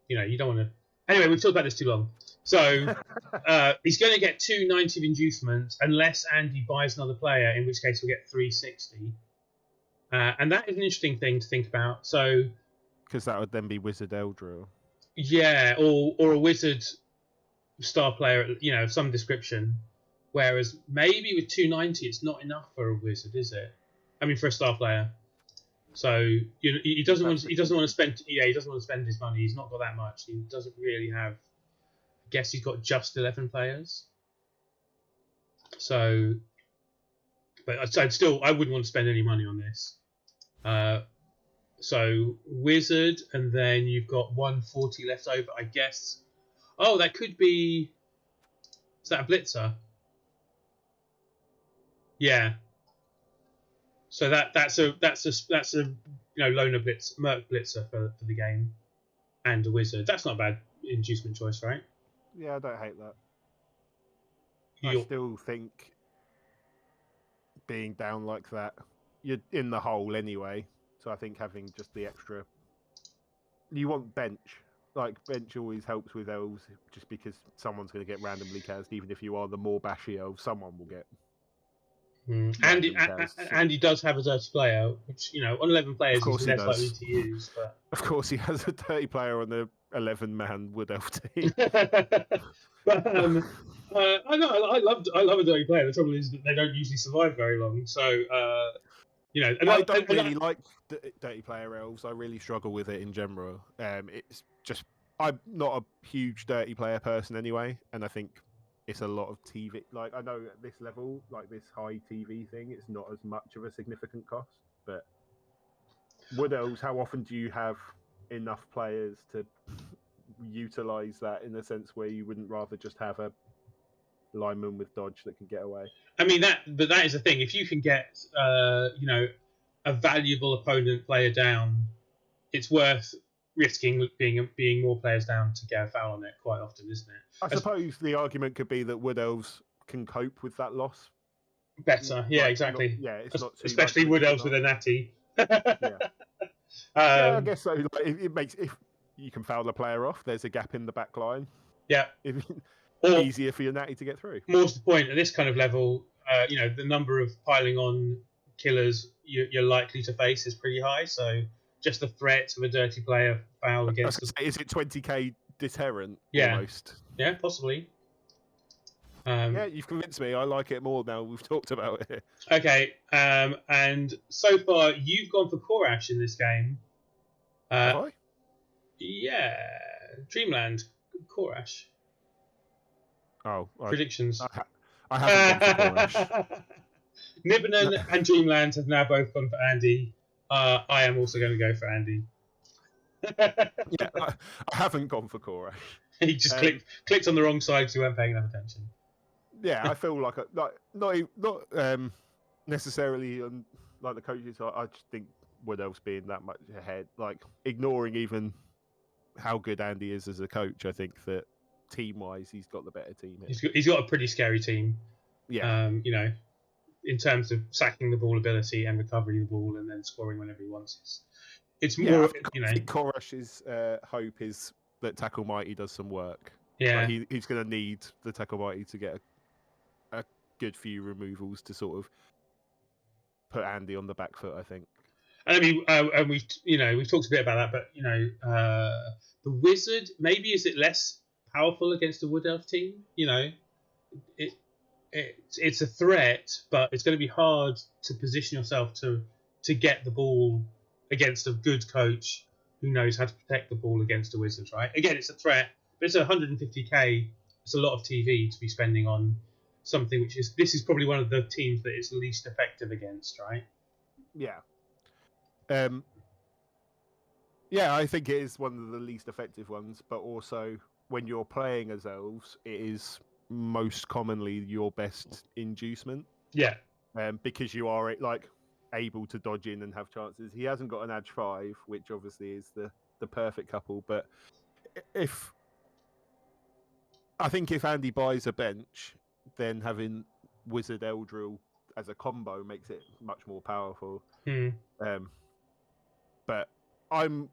You don't want to. Anyway, we've talked about this too long. So he's going to get 290 of inducement unless Andy buys another player, in which case we'll get 360. And that is an interesting thing to think about. So, because that would then be Wizard Eldril. Yeah, or a Wizard star player, of some description. Whereas maybe with 290, it's not enough for a Wizard, is it? I mean, for a star player. So he doesn't want to spend. Yeah, he doesn't want to spend his money. He's not got that much. He doesn't really have. I guess he's got just 11 players. So, but I wouldn't want to spend any money on this. So Wizard, and then you've got 140 left over, I guess. Oh, that could be. Is that a blitzer? Yeah. So that's a loner merc blitzer for the game, and a Wizard. That's not a bad inducement choice, right? Yeah, I don't hate that. I still think being down like that, you're in the hole anyway. So I think having just the extra, you want bench. Like bench always helps with elves, just because someone's going to get randomly cast. Even if you are the more bashy elf, someone will get. Andy does have a dirty player, which on 11 players he's less likely to use. But of course, he has a dirty player on the 11-man Wood Elf team. But I know I love a dirty player. The trouble is that they don't usually survive very long. So I don't really like dirty player elves. I really struggle with it in general. It's just I'm not a huge dirty player person anyway, and I think it's a lot of TV. Like I know at this level, like this high TV thing, it's not as much of a significant cost. But Wood Elves, how often do you have enough players to utilize that in a sense where you wouldn't rather just have a lineman with dodge that can get away? I mean that is the thing. If you can get a valuable opponent player down, it's worth risking being more players down to get a foul on it quite often, isn't it? I suppose the argument could be that Wood Elves can cope with that loss better. Yeah, exactly. It's not too especially Wood Elves with a natty. Yeah. I guess so. Like, it makes if you can foul the player off, there's a gap in the back line. Yeah. Or easier for your natty to get through. More to the point, at this kind of level, the number of piling on killers you're likely to face is pretty high. So just the threat of a dirty player foul against. Is it 20k deterrent? Yeah. Almost. Yeah, possibly. Yeah, you've convinced me. I like it more now we've talked about it. Okay, and so far you've gone for Korash in this game. Have I? Yeah, Dreamland, Korash. Oh, predictions. I haven't gone for Korash. Nibbenen and Dreamland have now both gone for Andy. I am also going to go for Andy. Yeah, I haven't gone for Korash. He just clicked on the wrong side because he weren't paying enough attention. Yeah, I feel like not necessarily on like the coaches. I just think Wood Elves being that much ahead, like ignoring even how good Andy is as a coach. I think that team-wise, he's got the better team here. He's got a pretty scary team. Yeah. In terms of sacking the ball ability and recovering the ball and then scoring whenever he wants. It's more, I think Korash's hope is that Tackle Mighty does some work. Yeah. Like he's going to need the Tackle Mighty to get a good few removals to sort of put Andy on the back foot, I think. And I mean, and we've talked a bit about that, but the Wizard, maybe is it less powerful against a Wood Elf team? It's a threat, but it's going to be hard to position yourself to get the ball against a good coach who knows how to protect the ball against a Wizard, right? Again, it's a threat, but it's 150k. It's a lot of TV to be spending on something this is probably one of the teams that it's least effective against, right? Yeah. Yeah, I think it is one of the least effective ones, but also when you're playing as elves, it is most commonly your best inducement. Yeah. Because you are able to dodge in and have chances. He hasn't got an edge 5, which obviously is the perfect couple, but if I think if Andy buys a bench, then having Wizard Eldril as a combo makes it much more powerful. But I'm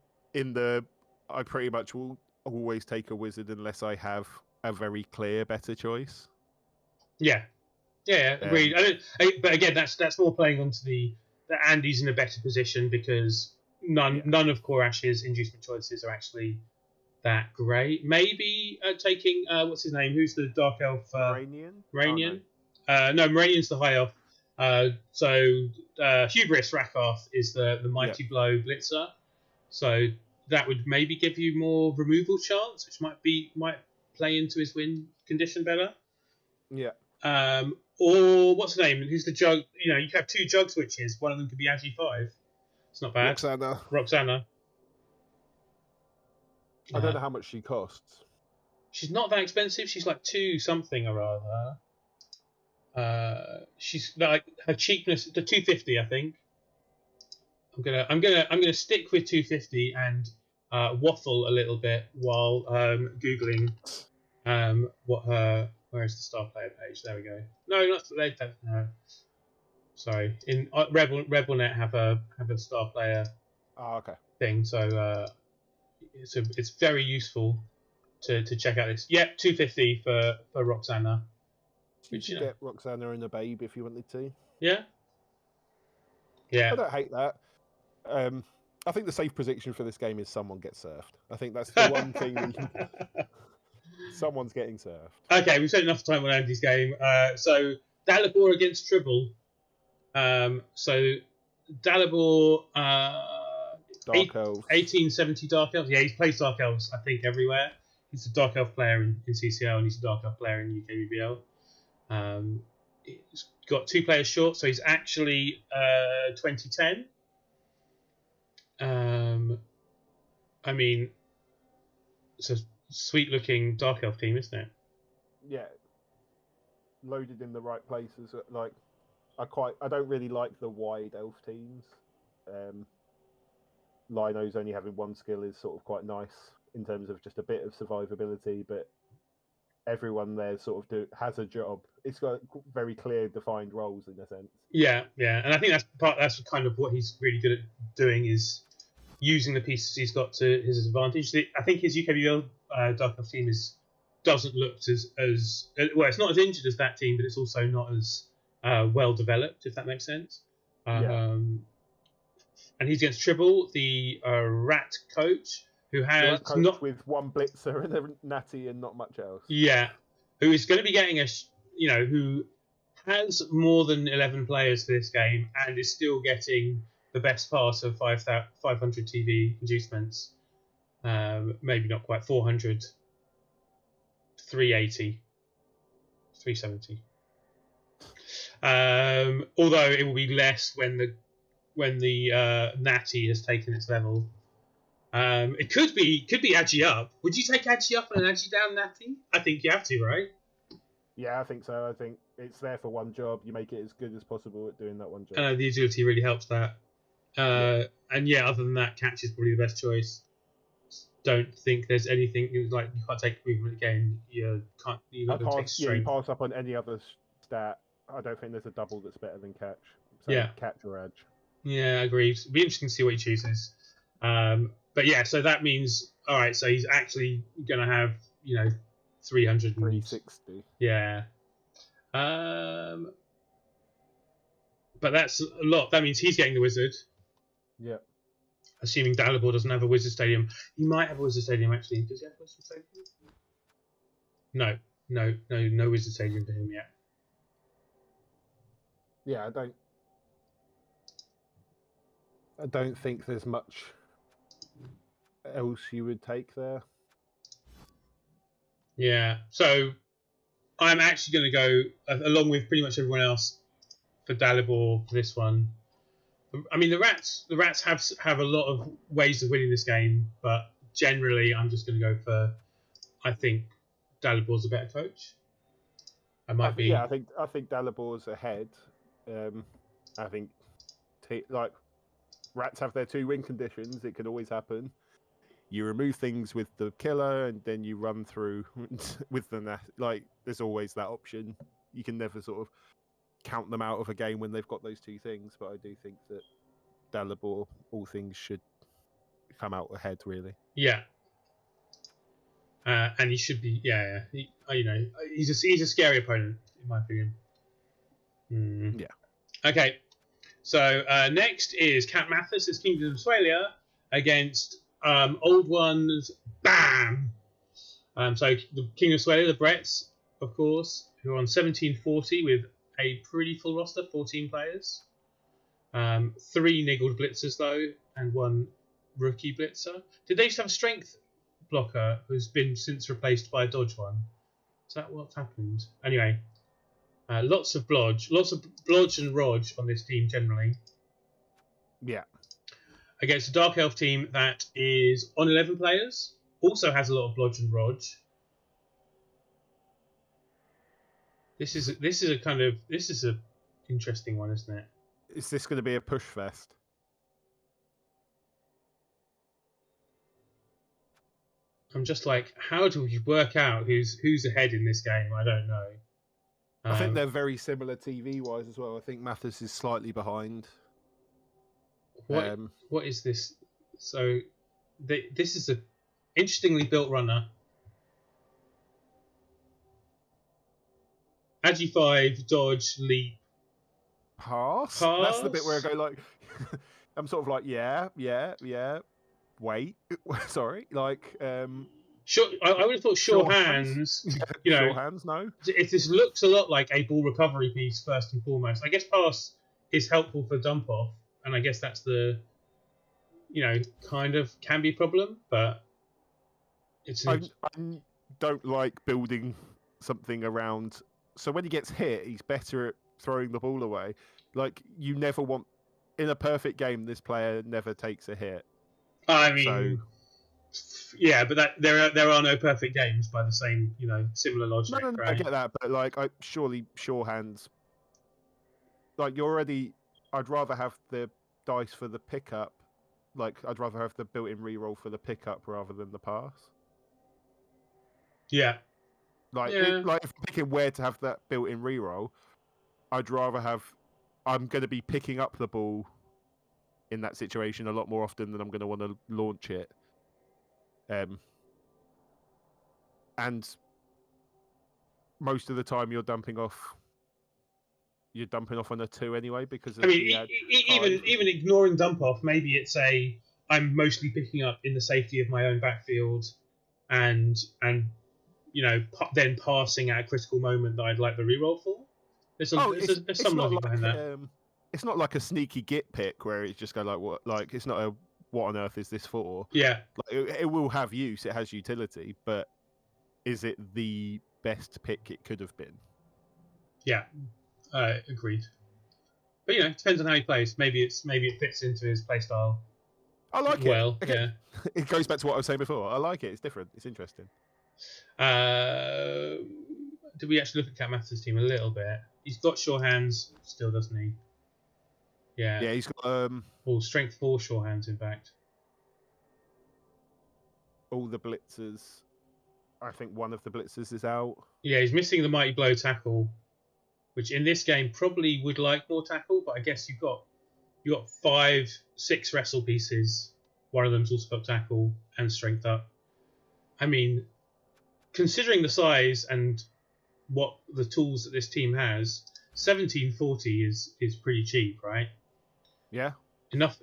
I pretty much will always take a Wizard unless I have a very clear better choice. Yeah, agreed. But again, that's more playing onto that Andy's in a better position because none of Korash's inducement choices are actually that great. Maybe taking what's his name? Who's the Dark Elf? Moranian? Moranian? No, Moranian's the High Elf. Hubris Rakarth is the Mighty Blow Blitzer. So that would maybe give you more removal chance, which might play into his win condition better. Yeah. Or what's the name? Who's the jug? You can have two jug switches. One of them could be Agi5. It's not bad. Roxana. I don't know how much she costs. She's not that expensive. She's like 2 something or other. She's like her cheapness. The 250, I think. I'm gonna stick with 250 and waffle a little bit while googling where is the star player page? There we go. No, not no. Sorry, in RebelNet have a star player. Thing. So it's very useful to check out this. Yep, 250 for Roxana. You could get Roxana and a babe if you wanted to. Yeah. I don't hate that. I think the safe prediction for this game is someone gets surfed. I think that's the one thing. Someone's getting surfed. Okay, we've spent enough time on Andy's game. So Dalibor against Tribble. So Dalibor, Dark Elves. 1870 Dark Elves. Yeah, he plays Dark Elves, I think, everywhere. He's a Dark Elf player in CCL and he's a Dark Elf player in UKBBL. He's got 2 players short, so he's actually 2010. I mean, it's a sweet-looking Dark Elf team, isn't it? Yeah, loaded in the right places. Like, I don't really like the wide elf teams. Lino's only having 1 skill is sort of quite nice in terms of just a bit of survivability, but everyone there sort of has a job. It's got very clear, defined roles in a sense. Yeah, and I think that's kind of what he's really good at doing is using the pieces he's got to his advantage. I think his UKBL Dark Elf team doesn't look as well. It's not as injured as that team, but it's also not as well developed, if that makes sense. And he's against Tribble, the rat coach, who has with 1 blitzer and a natty and not much else. Yeah, who is going to be getting who has more than 11 players for this game and is still getting the best part of 500 TV inducements. Maybe not quite 400, 380, 370. Although it will be less when the natty has taken its level. It could be Agi up. Would you take Agi up and an Agi down natty? I think you have to, right? Yeah, I think so. I think it's there for one job. You make it as good as possible at doing that one job. The agility really helps that. And yeah, other than that, catch is probably the best choice. Don't think there's anything like you can't take movement again. You're not going to take strength. You pass up on any other stat. I don't think there's a double that's better than catch. So catch or edge. Yeah, agreed. It'll be interesting to see what he chooses. But yeah, so that means all right. So he's actually going to have 300, 360. Yeah. But that's a lot. That means he's getting the wizard. Yeah. Assuming Dalibor doesn't have a wizard stadium, he might have a wizard stadium actually. Does he have a wizard stadium? No wizard stadium for him yet. Yeah, I don't think there's much else you would take there. Yeah, so I'm actually going to go along with pretty much everyone else for Dalibor for this one. I mean, the rats have a lot of ways of winning this game, but generally, I'm just going to go for. I think Dalibor's a better coach. I think Dalibor's ahead. I think rats have their 2 win conditions. It can always happen. you remove things with the killer, and then you run through with the there's always that option. You can never sort of count them out of a game when they've got those two things, but I do think that Dalibor, all things should come out ahead, really. Yeah. And he should be, he's a scary opponent, in my opinion. Yeah. Okay, so next is Cat Mathis' Kingdom of Swalia against Old Ones, BAM! So the Kingdom of Swalia, the Bretts, of course, who are on 1740 with a pretty full roster, 14 players. 3 niggled blitzers, though, and 1 rookie blitzer. Did they just have a strength blocker who's been since replaced by a dodge one? Is that what's happened? Anyway, lots of blodge and rodge on this team generally. Yeah. Against a Dark Elf team that is on 11 players, also has a lot of blodge and rodge. This is a interesting one, isn't it? Is this going to be a push fest? I'm just like, how do we work out who's ahead in this game? I don't know. I think they're very similar TV-wise as well. I think Mathis is slightly behind. What is this? So, this is a interestingly built runner. Agi5, dodge, leap, pass. That's the bit where I go like, I'm sort of like, yeah. Wait, sorry, like. Sure, I would have thought sure hands. Sure hands, no. This looks a lot like a ball recovery piece first and foremost. I guess pass is helpful for dump off, and I guess that's the, kind of can be a problem, but it's. I don't like building something around. So when he gets hit, he's better at throwing the ball away. Like you never want in a perfect game, this player never takes a hit. I mean. Yeah, but there are no perfect games by the same, similar logic. No, right? I get that, but surely sure hands. Like I'd rather have the dice for the pickup. Like I'd rather have the built-in reroll for the pickup rather than the pass. Yeah. If I'm picking where to have that built-in reroll, I'd rather have. I'm going to be picking up the ball in that situation a lot more often than I'm going to want to launch it. And most of the time you're dumping off on a 2 anyway because of even ignoring dump off, maybe it's I'm mostly picking up in the safety of my own backfield and then passing at a critical moment that I'd like the reroll for. There's some logic behind that. It's not like a sneaky git pick where it's just go like what, like it's not a what on earth is this for? Yeah. It will have use, it has utility, but is it the best pick it could have been? Yeah, agreed. But it depends on how he plays. Maybe it fits into his playstyle. I like it. Well, okay. Yeah. It goes back to what I was saying before. I like it. It's different. It's interesting. Did we actually look at Cat Mathis' team a little bit? He's got sure hands still, doesn't he? Yeah. Yeah, he's got strength 4 sure hands, in fact. All the blitzers. I think one of the blitzers is out. Yeah, he's missing the mighty blow tackle, which in this game probably would like more tackle, but I guess you got 5-6 wrestle pieces. One of them's also got tackle and strength up. I mean, considering the size and what the tools that this team has, 1740 is pretty cheap, right? Yeah. Enough.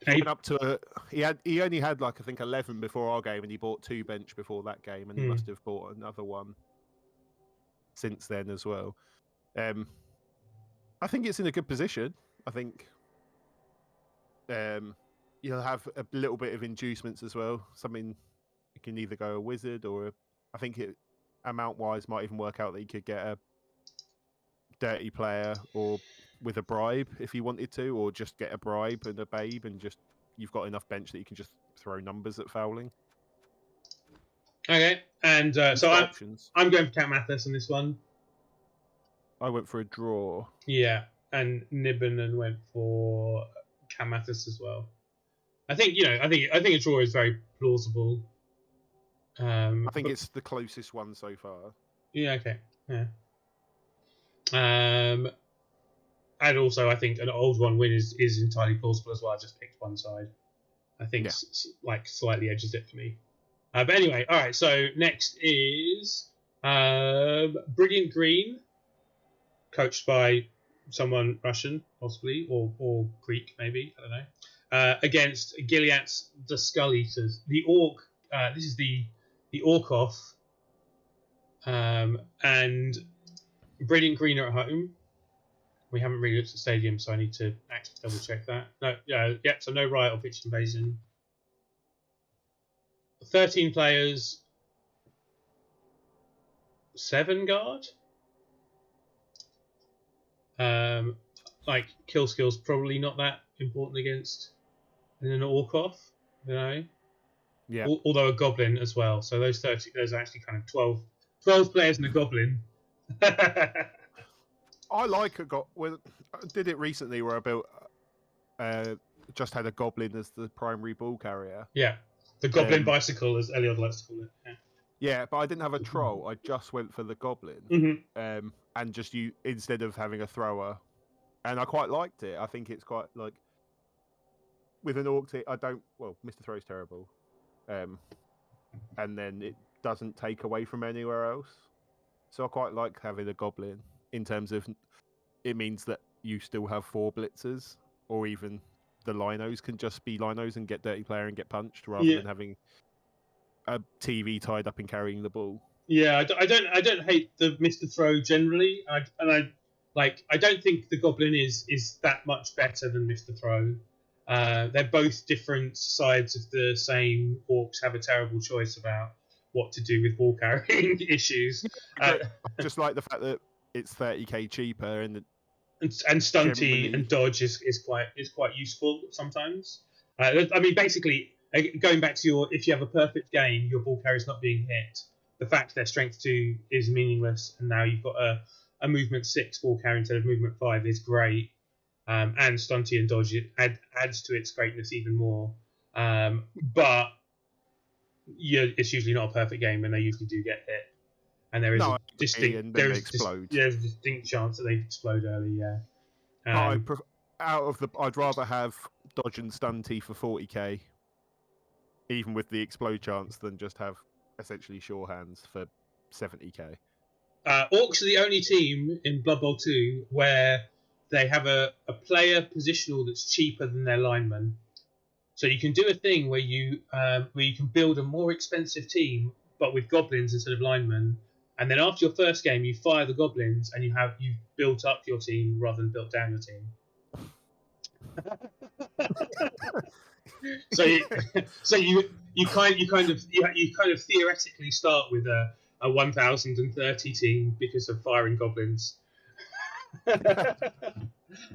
He went up to he only had I think 11 before our game, and he bought 2 bench before that game, and he must have bought another one since then as well. I think it's in a good position. I think you'll have a little bit of inducements as well. Something you can either go a wizard or I think it amount wise might even work out that you could get a dirty player or with a bribe if you wanted to, or just get a bribe and a babe, and just you've got enough bench that you can just throw numbers at fouling. Okay, and so I'm going for Cat Mathis on this one. I went for a draw. Yeah, and Nibbon went for Cat Mathis as well. I think a draw is very plausible. I think it's the closest one so far. Yeah. Okay. Yeah. And also I think an old one win is entirely plausible as well. I just picked one side. I think like slightly edges it for me. But anyway, all right. So next is Brilliant Green, coached by someone Russian, possibly, or Greek, maybe. I don't know. Against Gilead's the Skull Eaters, the Orc. This is the Orkoff, and Brilliant Green are at home. We haven't really looked at the stadium, so I need to actually double check that. No, so no riot or pitch invasion. 13 players, 7 guard. Like kill skill's probably not that important against an Orkoff, you know. Yeah. Although a goblin as well. So those actually kind of 12 players and a goblin. I like a goblin. I did it recently where I built. Just had a goblin as the primary ball carrier. Yeah, the goblin bicycle, as Eliod likes to call it. Yeah, but I didn't have a troll. I just went for the goblin, and just instead of having a thrower, and I quite liked it. I think it's quite like with an orc team. Mr. Throw's terrible, and then it doesn't take away from anywhere else. So I quite like having a goblin in terms of it means that you still have 4 blitzers, or even the linos can just be linos and get dirty player and get punched rather than having a TV tied up and carrying the ball. Yeah, I don't hate the Mr. Throw generally, I don't think the Goblin is that much better than Mr. Throw. They're both different sides of the same. Orcs have a terrible choice about what to do with ball carrying issues. Just like the fact that it's 30k cheaper and stunty and dodge is quite useful sometimes. I mean, basically, going back to if you have a perfect game, your ball carrier's not being hit. The fact their strength 2 is meaningless, and now you've got a movement 6 ball carrier instead of movement 5 is great. And stunty and dodge adds to its greatness even more. But it's usually not a perfect game, and they usually do get hit. And there is a distinct chance that they explode early. Yeah. I'd rather have dodge and stunty for 40k, even with the explode chance, than just have essentially sure hands for 70k. Orcs are the only team in Blood Bowl 2 where they have a player positional that's cheaper than their lineman. So you can do a thing where you can build a more expensive team, but with goblins instead of linemen. And then after your first game, you fire the goblins, and you've built up your team rather than built down your team. so you kind of theoretically start with a 1030 team because of firing goblins,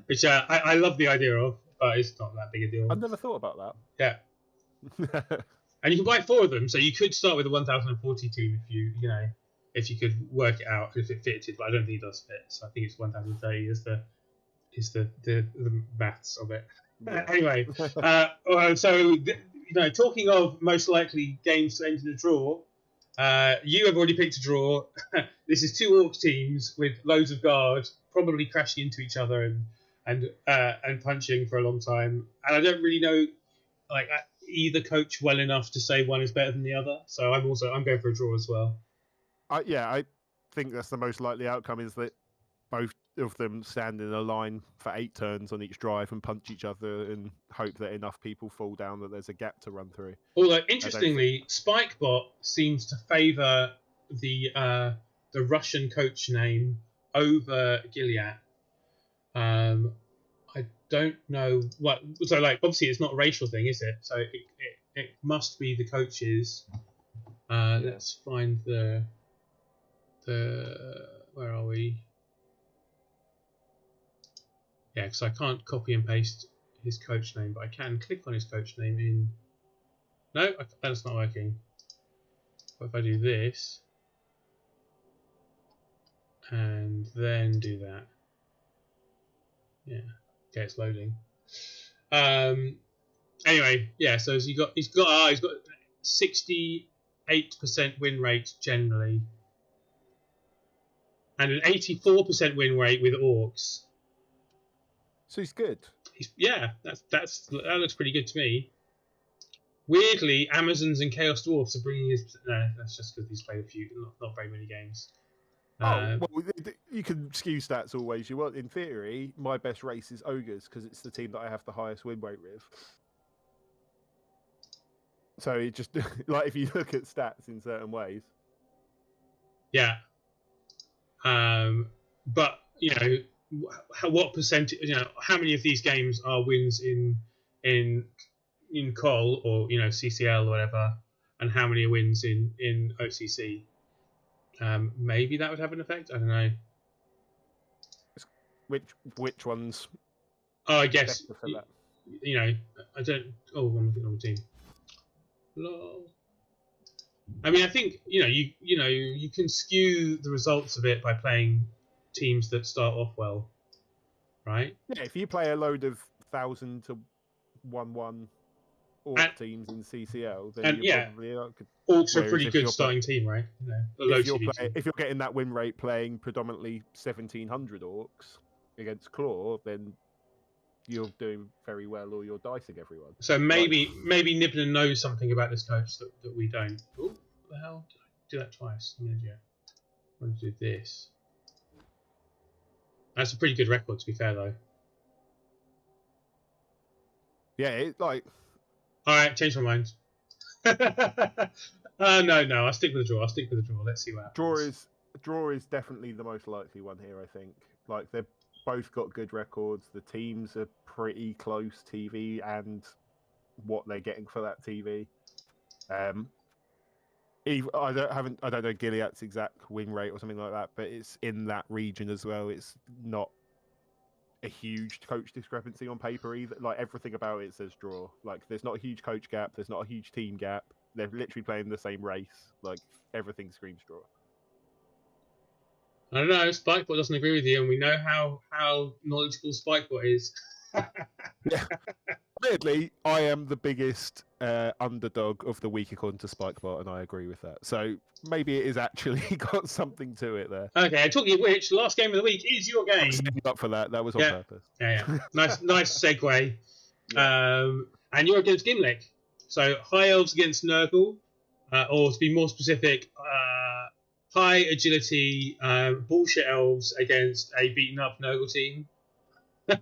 which I love the idea of, but it's not that big a deal. I've never thought about that. Yeah. And you can buy 4 of them, so you could start with a 1040 team if you could work it out if it fitted, but I don't think it does fit. So I think it's 1030 is the maths of it. Yeah. Anyway, so talking of most likely games to end in a draw, you have already picked a draw. This is 2 orc teams with loads of guard, probably crashing into each other and punching for a long time. And I don't really know either coach well enough to say one is better than the other. So I'm going for a draw as well. I think that's the most likely outcome, is that both of them stand in a line for 8 turns on each drive and punch each other and hope that enough people fall down that there's a gap to run through. Although, interestingly, Spikebot seems to favour the Russian coach name over Gilead. I don't know what. So, obviously, it's not a racial thing, is it? So it must be the coaches. Let's find the where are we? Yeah, because I can't copy and paste his coach name, but I can click on his coach name in. No, that's not working. What if I do this and then do that? Yeah. Okay, it's loading. Anyway, yeah. So he's got 68% win rate generally, and an 84% win rate with orcs. So he's good. That looks pretty good to me. Weirdly, Amazons and Chaos Dwarfs are bringing his. No, that's just because he's played a few, not very many games. Well, you can skew stats always you want. In theory, my best race is Ogres because it's the team that I have the highest win rate with. So it just like if you look at stats in certain ways. Yeah. But what percentage? How many of these games are wins in Col or CCL or whatever, and how many are wins in OCC? Maybe that would have an effect. I don't know. Which ones? Oh, I guess I don't. Oh, I'm looking on the team. Lol. I mean, I think you can skew the results a bit by playing teams that start off well, right? Yeah, if you play a load of 1,000 to 1-1 orc teams in CCL, then you probably orcs are a pretty good starting team, right? If you're getting that win rate playing predominantly 1,700 orcs against Claw, then you're doing very well, or you're dicing everyone. So maybe Nibbler knows something about this coach that we don't. Oh, what the hell? Did I do that twice? I'm an idiot. I'm going to do this. That's a pretty good record, to be fair, though. Yeah, it's like... Alright, change my mind. No, I'll stick with the draw. Let's see what happens. Draw is definitely the most likely one here, I think. Like, they've both got good records. The teams are pretty close, TV and what they're getting for that TV. I don't know Gilead's exact win rate or something like that, but it's in that region as well. It's not a huge coach discrepancy on paper either. Like, everything about it says draw. Like, there's not a huge coach gap. There's not a huge team gap. They're literally playing the same race. Like, everything screams draw. I don't know. Spikebot doesn't agree with you, and we know how knowledgeable Spikebot is. Yeah. Weirdly, I am the biggest underdog of the week according to Spikebot, and I agree with that. So maybe it is actually got something to it there. Okay, talking of which, last game of the week is your game. I'm up for that. That was on purpose. Yeah. Nice segue. Yeah. And you're against Gimlick. So High Elves against Nurgle, or to be more specific, High Agility Bullshit Elves against a beaten up Nurgle team. I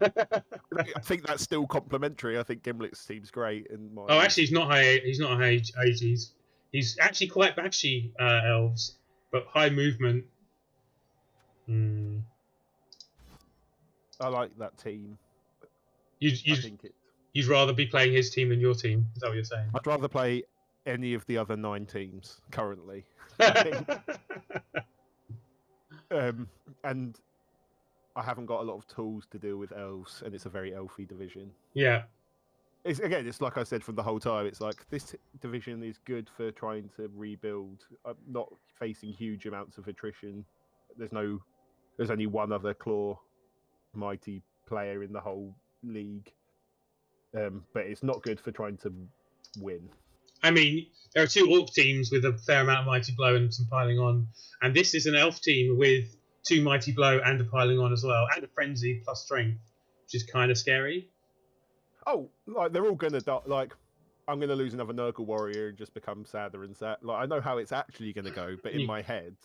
think that's still complimentary. I think Gimlick's team's great. Actually, he's not high. He's not high age. He's actually quite bashy elves, but high movement. I like that team. You'd rather be playing his team than your team. Is that what you're saying? I'd rather play any of the other 9 teams currently. And I haven't got a lot of tools to deal with elves, and it's a very elfy division. Yeah. It's like I said from the whole time. It's like this division is good for trying to rebuild. I'm not facing huge amounts of attrition. There's only one other Claw mighty player in the whole league, but it's not good for trying to win. I mean, there are 2 orc teams with a fair amount of mighty blow and some piling on, and this is an elf team with 2 mighty blow and a piling on as well, and a frenzy plus strength, which is kind of scary. Oh, like they're all gonna die. Like, I'm gonna lose another Nurgle warrior and just become sadder and sad. Like, I know how it's actually gonna go, but in my head,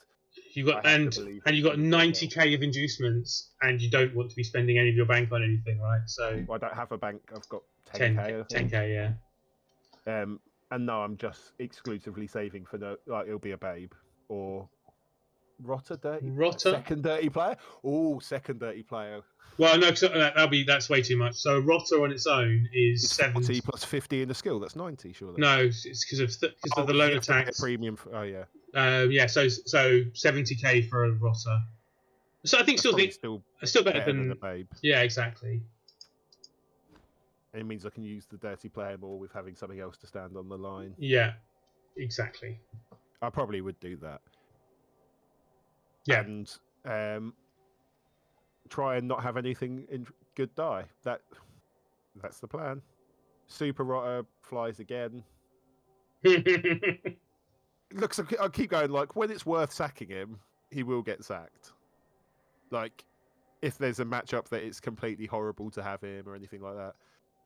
you got 90k of inducements, and you don't want to be spending any of your bank on anything, right? So I don't have a bank. I've got 10k. 10k, yeah. And no, I'm just exclusively saving for it'll be a babe or Rotter. Second dirty player. Oh, second dirty player. Well, no, that's way too much. So Rotter on its own is 70 plus 50 in the skill. That's 90, surely. No, it's because of the loan attacks. Premium. So 70k for a Rotter. So I think still better than a babe. Yeah, exactly. And it means I can use the dirty player more with having something else to stand on the line. Yeah, exactly. I probably would do that. Yeah. And try and not have anything in good die. That's the plan. Super Rotter flies again. Maybe Looks, I keep going, like, when it's worth sacking him, he will get sacked. Like, if there's a matchup that it's completely horrible to have him or anything like that.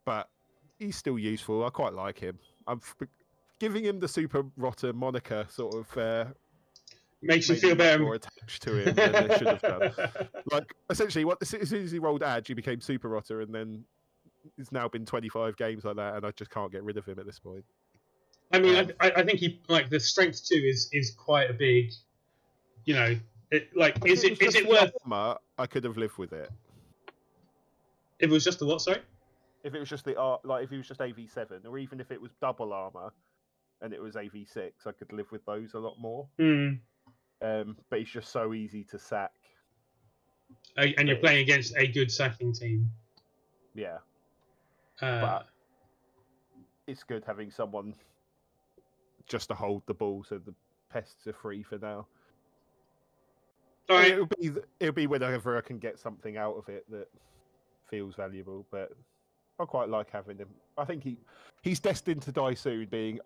But he's still useful. I quite like him. I'm giving him the Super Rotter moniker sort of makes you made feel me much better. more attached to him than they should have done. Like, essentially, as soon as he rolled Adge, he became Super Rotter, and then it's now been 25 games like that, and I just can't get rid of him at this point. I mean, I think he like the strength 2 is quite a big, you know, is it worth? Armor, I could have lived with it. If it was just the what? Sorry. If it was just if he was just AV7, or even if it was double armor and it was AV6, I could live with those a lot more. But he's just so easy to sack. And you're playing against a good sacking team. Yeah. But it's good having someone just to hold the ball, so the pests are free for now. All right. It'll be whenever I can get something out of it that feels valuable, but I quite like having him. I think he's destined to die soon, being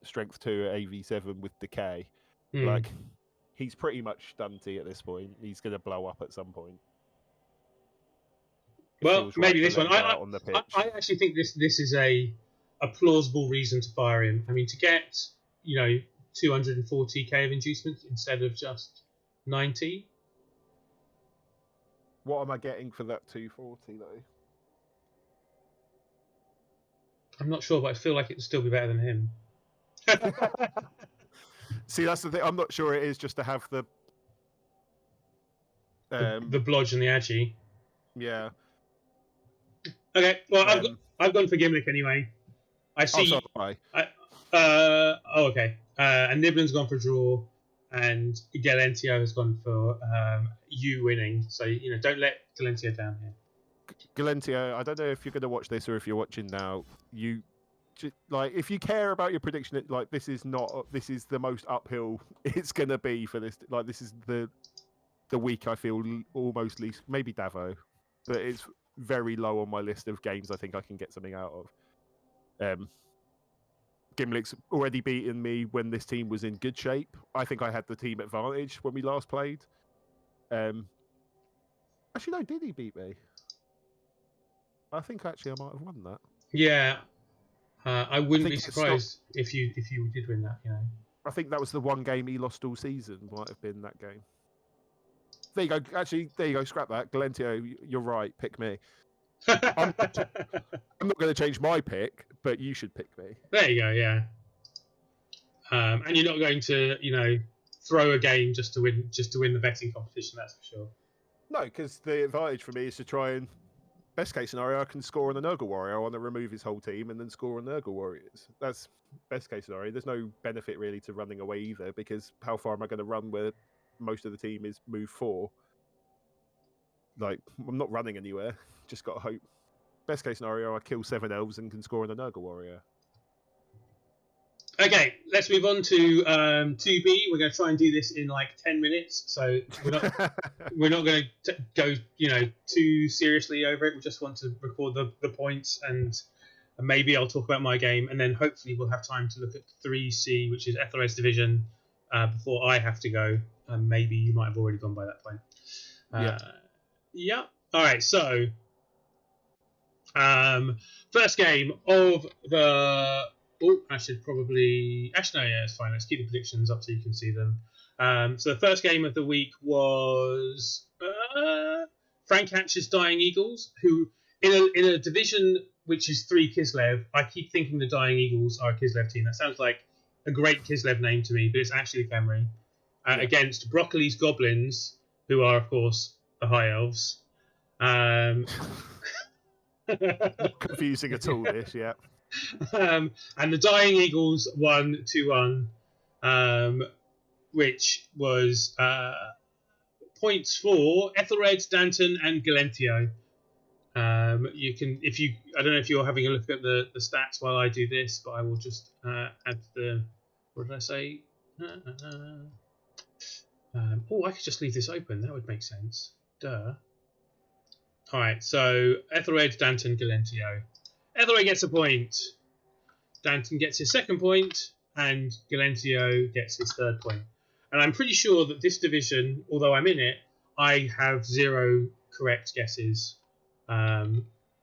strength 2 at AV7 with decay. Like, he's pretty much stunty at this point. He's going to blow up at some point. Well, maybe this one. On the pitch. I actually think this is a plausible reason to fire him. I mean, to get 240k of inducement instead of just 90. What am I getting for that 240 though? I'm not sure, but I feel like it would still be better than him. See, that's the thing. I'm not sure it is just to have the blodge and the agi. Yeah. Okay. Well, I've gone for Gimlick anyway. I see. Okay. And Niblin's gone for draw, and Galentio has gone for you winning. So don't let Galentio down here. Galentio, I don't know if you're going to watch this or if you're watching now. If you care about your prediction, this is the most uphill it's going to be for this. Like, this is the week I feel almost least, maybe Davo, but it's very low on my list of games I think I can get something out of. Gimlick's already beaten me when this team was in good shape. I think I had the team advantage when we last played. Actually, no, did he beat me? I think actually I might have won that. Yeah. I wouldn't be surprised if you did win that. I think that was the one game he lost all season. Might have been that game. There you go. Actually, there you go. Scrap that. Galentio, you're right. Pick me. I'm not going to change my pick, but you should pick me. There you go. Yeah. And you're not going to throw a game just to win the betting competition. That's for sure. No, because the advantage for me is to try and, best case scenario, I can score on the Nurgle Warrior. I want to remove his whole team and then score on Nurgle Warriors. That's best case scenario. There's no benefit really to running away either, because how far am I going to run where most of the team is move 4? Like, I'm not running anywhere. Just got to hope. Best case scenario, I kill 7 elves and can score on a Nurgle Warrior. Okay, let's move on to 2B. We're going to try and do this in like 10 minutes, so we're not going to go too seriously over it. We just want to record the points, and maybe I'll talk about my game, and then hopefully we'll have time to look at 3C, which is Ethelred's division, before I have to go. And maybe you might have already gone by that point. Yeah. All right. So, first game of the. Oh, I should probably. Actually, no. Yeah, it's fine. Let's keep the predictions up so you can see them. So the first game of the week was Frank Hatch's Dying Eagles, who in a division which is 3 Kislev. I keep thinking the Dying Eagles are a Kislev team. That sounds like a great Kislev name to me, but it's actually Khemri. Against Broccoli's Goblins, who are, of course, the High Elves. Not confusing at all, this, yeah. And the Dying Eagles won 2-1, which was points for Ethelred, Danton, and Galentio. You can, I don't know if you're having a look at the stats while I do this, but I will just add the. What did I say? I could just leave this open. That would make sense. Duh. All right. So Ethelred, Danton, Galentio. Ethelred gets a point. Danton gets his second point, and Galencio gets his third point. And I'm pretty sure that this division, although I'm in it, I have 0 correct guesses.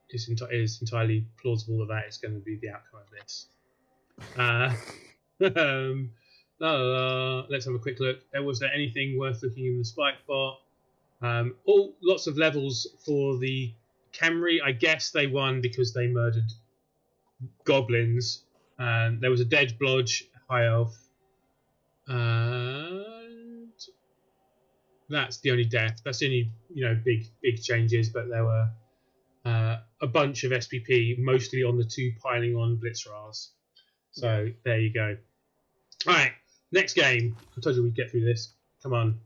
It's entirely plausible that is going to be the outcome of this. Let's have a quick look. Was there anything worth looking in the spike bot? Lots of levels for the Khemri. I guess they won because they murdered goblins. There was a dead blodge high elf. And that's the only death. That's the only big changes. But there were a bunch of SPP, mostly on the 2 piling on Blitzrars. So there you go. All right, next game. I told you we'd get through this. Come on.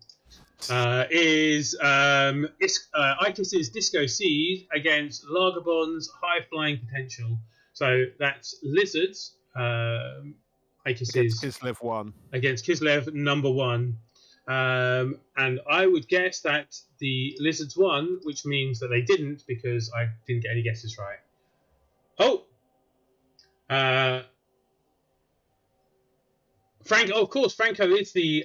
Is Itis's Disco Seed against Lagabon's High Flying Potential. So that's Lizards. Itis's Kislev 1 against Kislev number 1. And I would guess that the Lizards won, which means that they didn't because I didn't get any guesses right. Franco, of course, Franco is the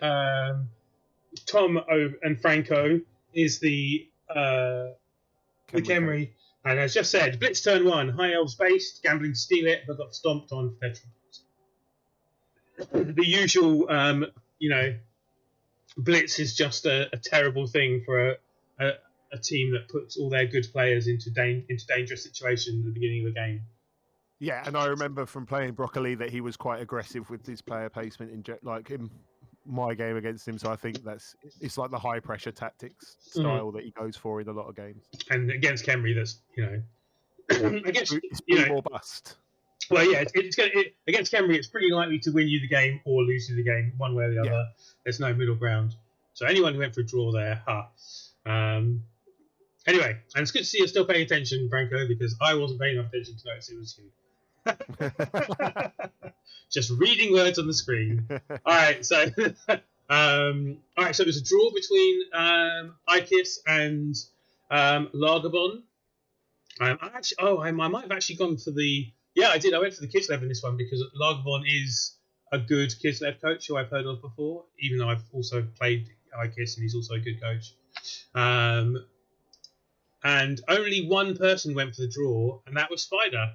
Tom and Franco is the Khemri, and as just said, Blitz turn 1, High Elves based, gambling to steal it, but got stomped on for their troubles. The usual, Blitz is just a terrible thing for a team that puts all their good players into dangerous situations at the beginning of the game. Yeah, and I remember from playing Broccoli that he was quite aggressive with his player placement in my game against him. So I think it's like the high pressure tactics style that he goes for in a lot of games. And against Khemri, that's against it's more bust. Well, yeah, against Khemri, it's pretty likely to win you the game or lose you the game, one way or the other. Yeah. There's no middle ground. So anyone who went for a draw there, anyway, and it's good to see you're still paying attention, Franco, because I wasn't paying enough attention to notice it was you. Just reading words on the screen. All right, so it was a draw between Ikis and Lagabon. I might have actually gone for the. Yeah, I did. I went for the Kislev in this one because Lagabon is a good Kislev coach who I've heard of before, even though I've also played Ikis and he's also a good coach. And only one person went for the draw, and that was Spider.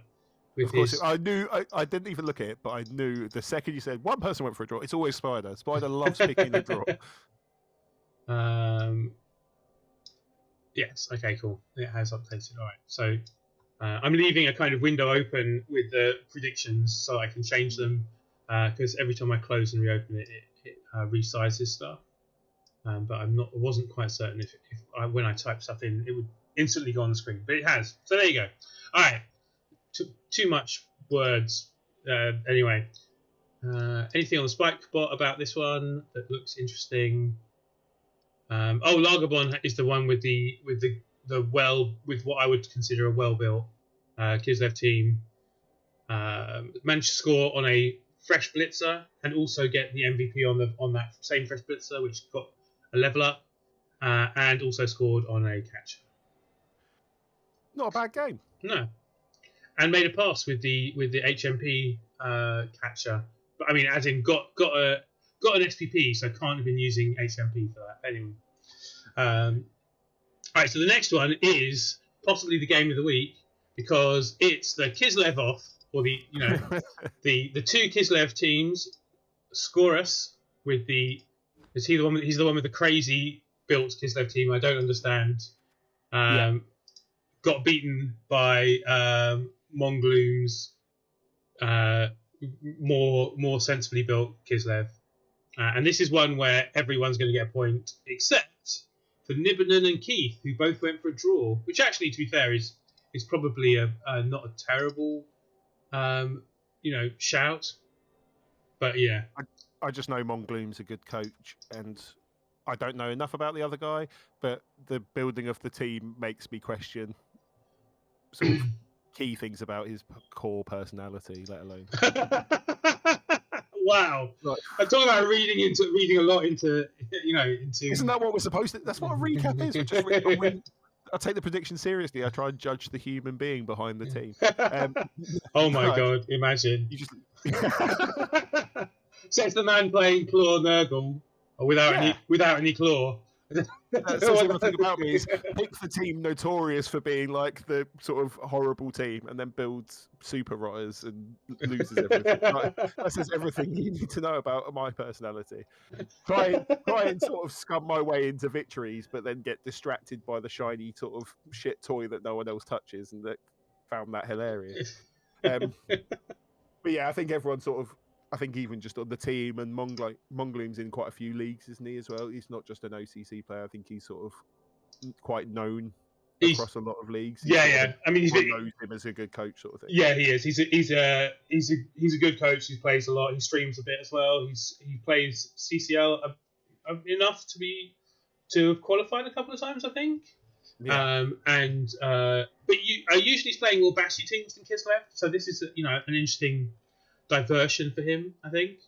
Of course, I knew. I didn't even look at it, but I knew the second you said one person went for a draw, it's always Spider. Spider loves picking the draw. Yes. Okay. Cool. It has updated. All right. So I'm leaving a kind of window open with the predictions so I can change them because every time I close and reopen it, it resizes stuff. But I wasn't quite certain if when I type stuff in, it would instantly go on the screen, but it has. So there you go. All right. Too much words. Anyway, anything on the spike bot about this one that looks interesting? Lagabon is the one with with what I would consider a well-built Kislev team. Managed to score on a fresh blitzer and also get the MVP on that same fresh blitzer, which got a level up, and also scored on a catcher. Not a bad game. No. And made a pass with the HMP catcher, but I mean, as in got an SPP, so can't have been using HMP for that. Anyway, all right. So the next one is possibly the game of the week because it's the Kislev off, or the the 2 Kislev teams score us with the. Is he the one? He's the one with the crazy built Kislev team. I don't understand. Got beaten by Mongloom's more sensibly built Kislev. And this is one where everyone's going to get a point, except for Nibanon and Keith, who both went for a draw, which actually, to be fair, is probably not a terrible shout. But yeah. I just know Mongloom's a good coach, and I don't know enough about the other guy, but the building of the team makes me question sort of key things about his core personality, let alone. Wow, right. I'm talking about reading a lot into. Isn't that what we're supposed to? That's what a recap is. We're just reading I take the prediction seriously. I try and judge the human being behind the team. Oh my god! Imagine. You just Says the man playing Claw Nurgle, or without any claw. That says everything about me. Is pick the team notorious for being like the sort of horrible team, and then builds super rotters and loses everything. That says everything you need to know about my personality. Try and sort of scum my way into victories, but then get distracted by the shiny sort of shit toy that no one else touches, and that found that hilarious. But yeah, I think everyone sort of. I think even just on the team, and Mongloom's in quite a few leagues, isn't he, as well? He's not just an OCC player. I think he's sort of quite known across a lot of leagues. Yeah. I mean, he knows him as a good coach, sort of thing. Yeah, he is. He's a good coach. He plays a lot. He streams a bit as well. He plays CCL enough to have qualified a couple of times, I think. Yeah. But usually he's playing more Bashy teams than Kislev, so this is an interesting diversion for him, I think.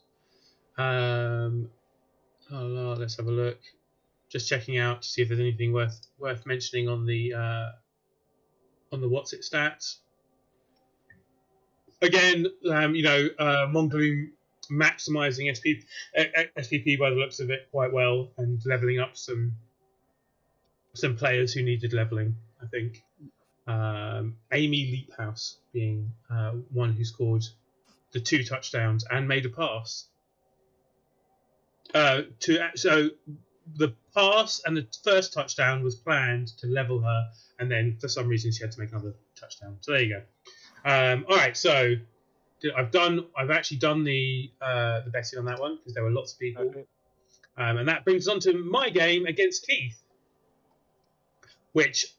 Let's have a look. Just checking out to see if there's anything worth mentioning on the What's It stats. Again, Mongloom maximising SPP by the looks of it quite well, and levelling up some players who needed levelling, I think. Amy Leaphouse being one who scored the 2 touchdowns and made a pass. So the pass and the first touchdown was planned to level her, and then for some reason she had to make another touchdown. So there you go. All right, so I've actually done the betting on that one because there were lots of people, and that brings us on to my game against Keith, which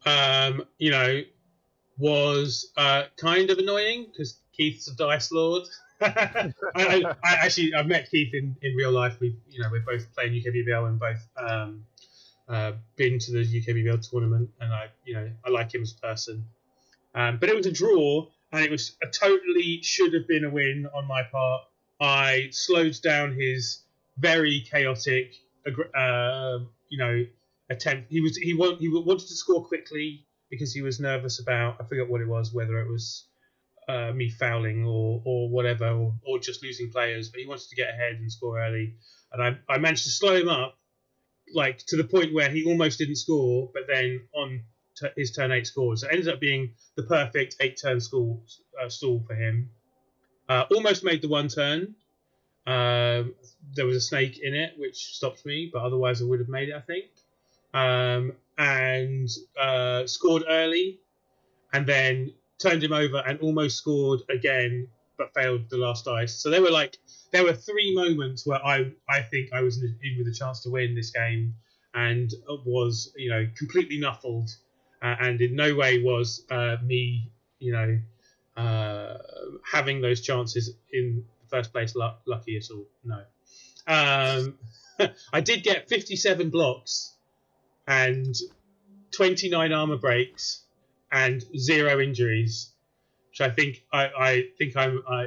was kind of annoying because Keith's a dice lord. I've met Keith in real life. We're both playing UKBBL and both been to the UKBBL tournament, and I like him as a person. But it was a draw, and it was a totally should have been a win on my part. I slowed down his very chaotic, attempt. He wanted to score quickly because he was nervous about, I forget what it was, whether it was me fouling or whatever, or just losing players, but he wanted to get ahead and score early, and I managed to slow him up, like to the point where he almost didn't score, but then on his turn 8 scored. So it ended up being the perfect 8-turn stall for him. Almost made the 1 turn. There was a snake in it which stopped me, but otherwise I would have made it, I think. And scored early, and then turned him over and almost scored again, but failed the last dice. So there were 3 moments where I think I was in with a chance to win this game, and was completely nuffled, and in no way was me having those chances in the first place lucky at all. No. I did get 57 blocks and 29 armor breaks and 0 injuries, which I think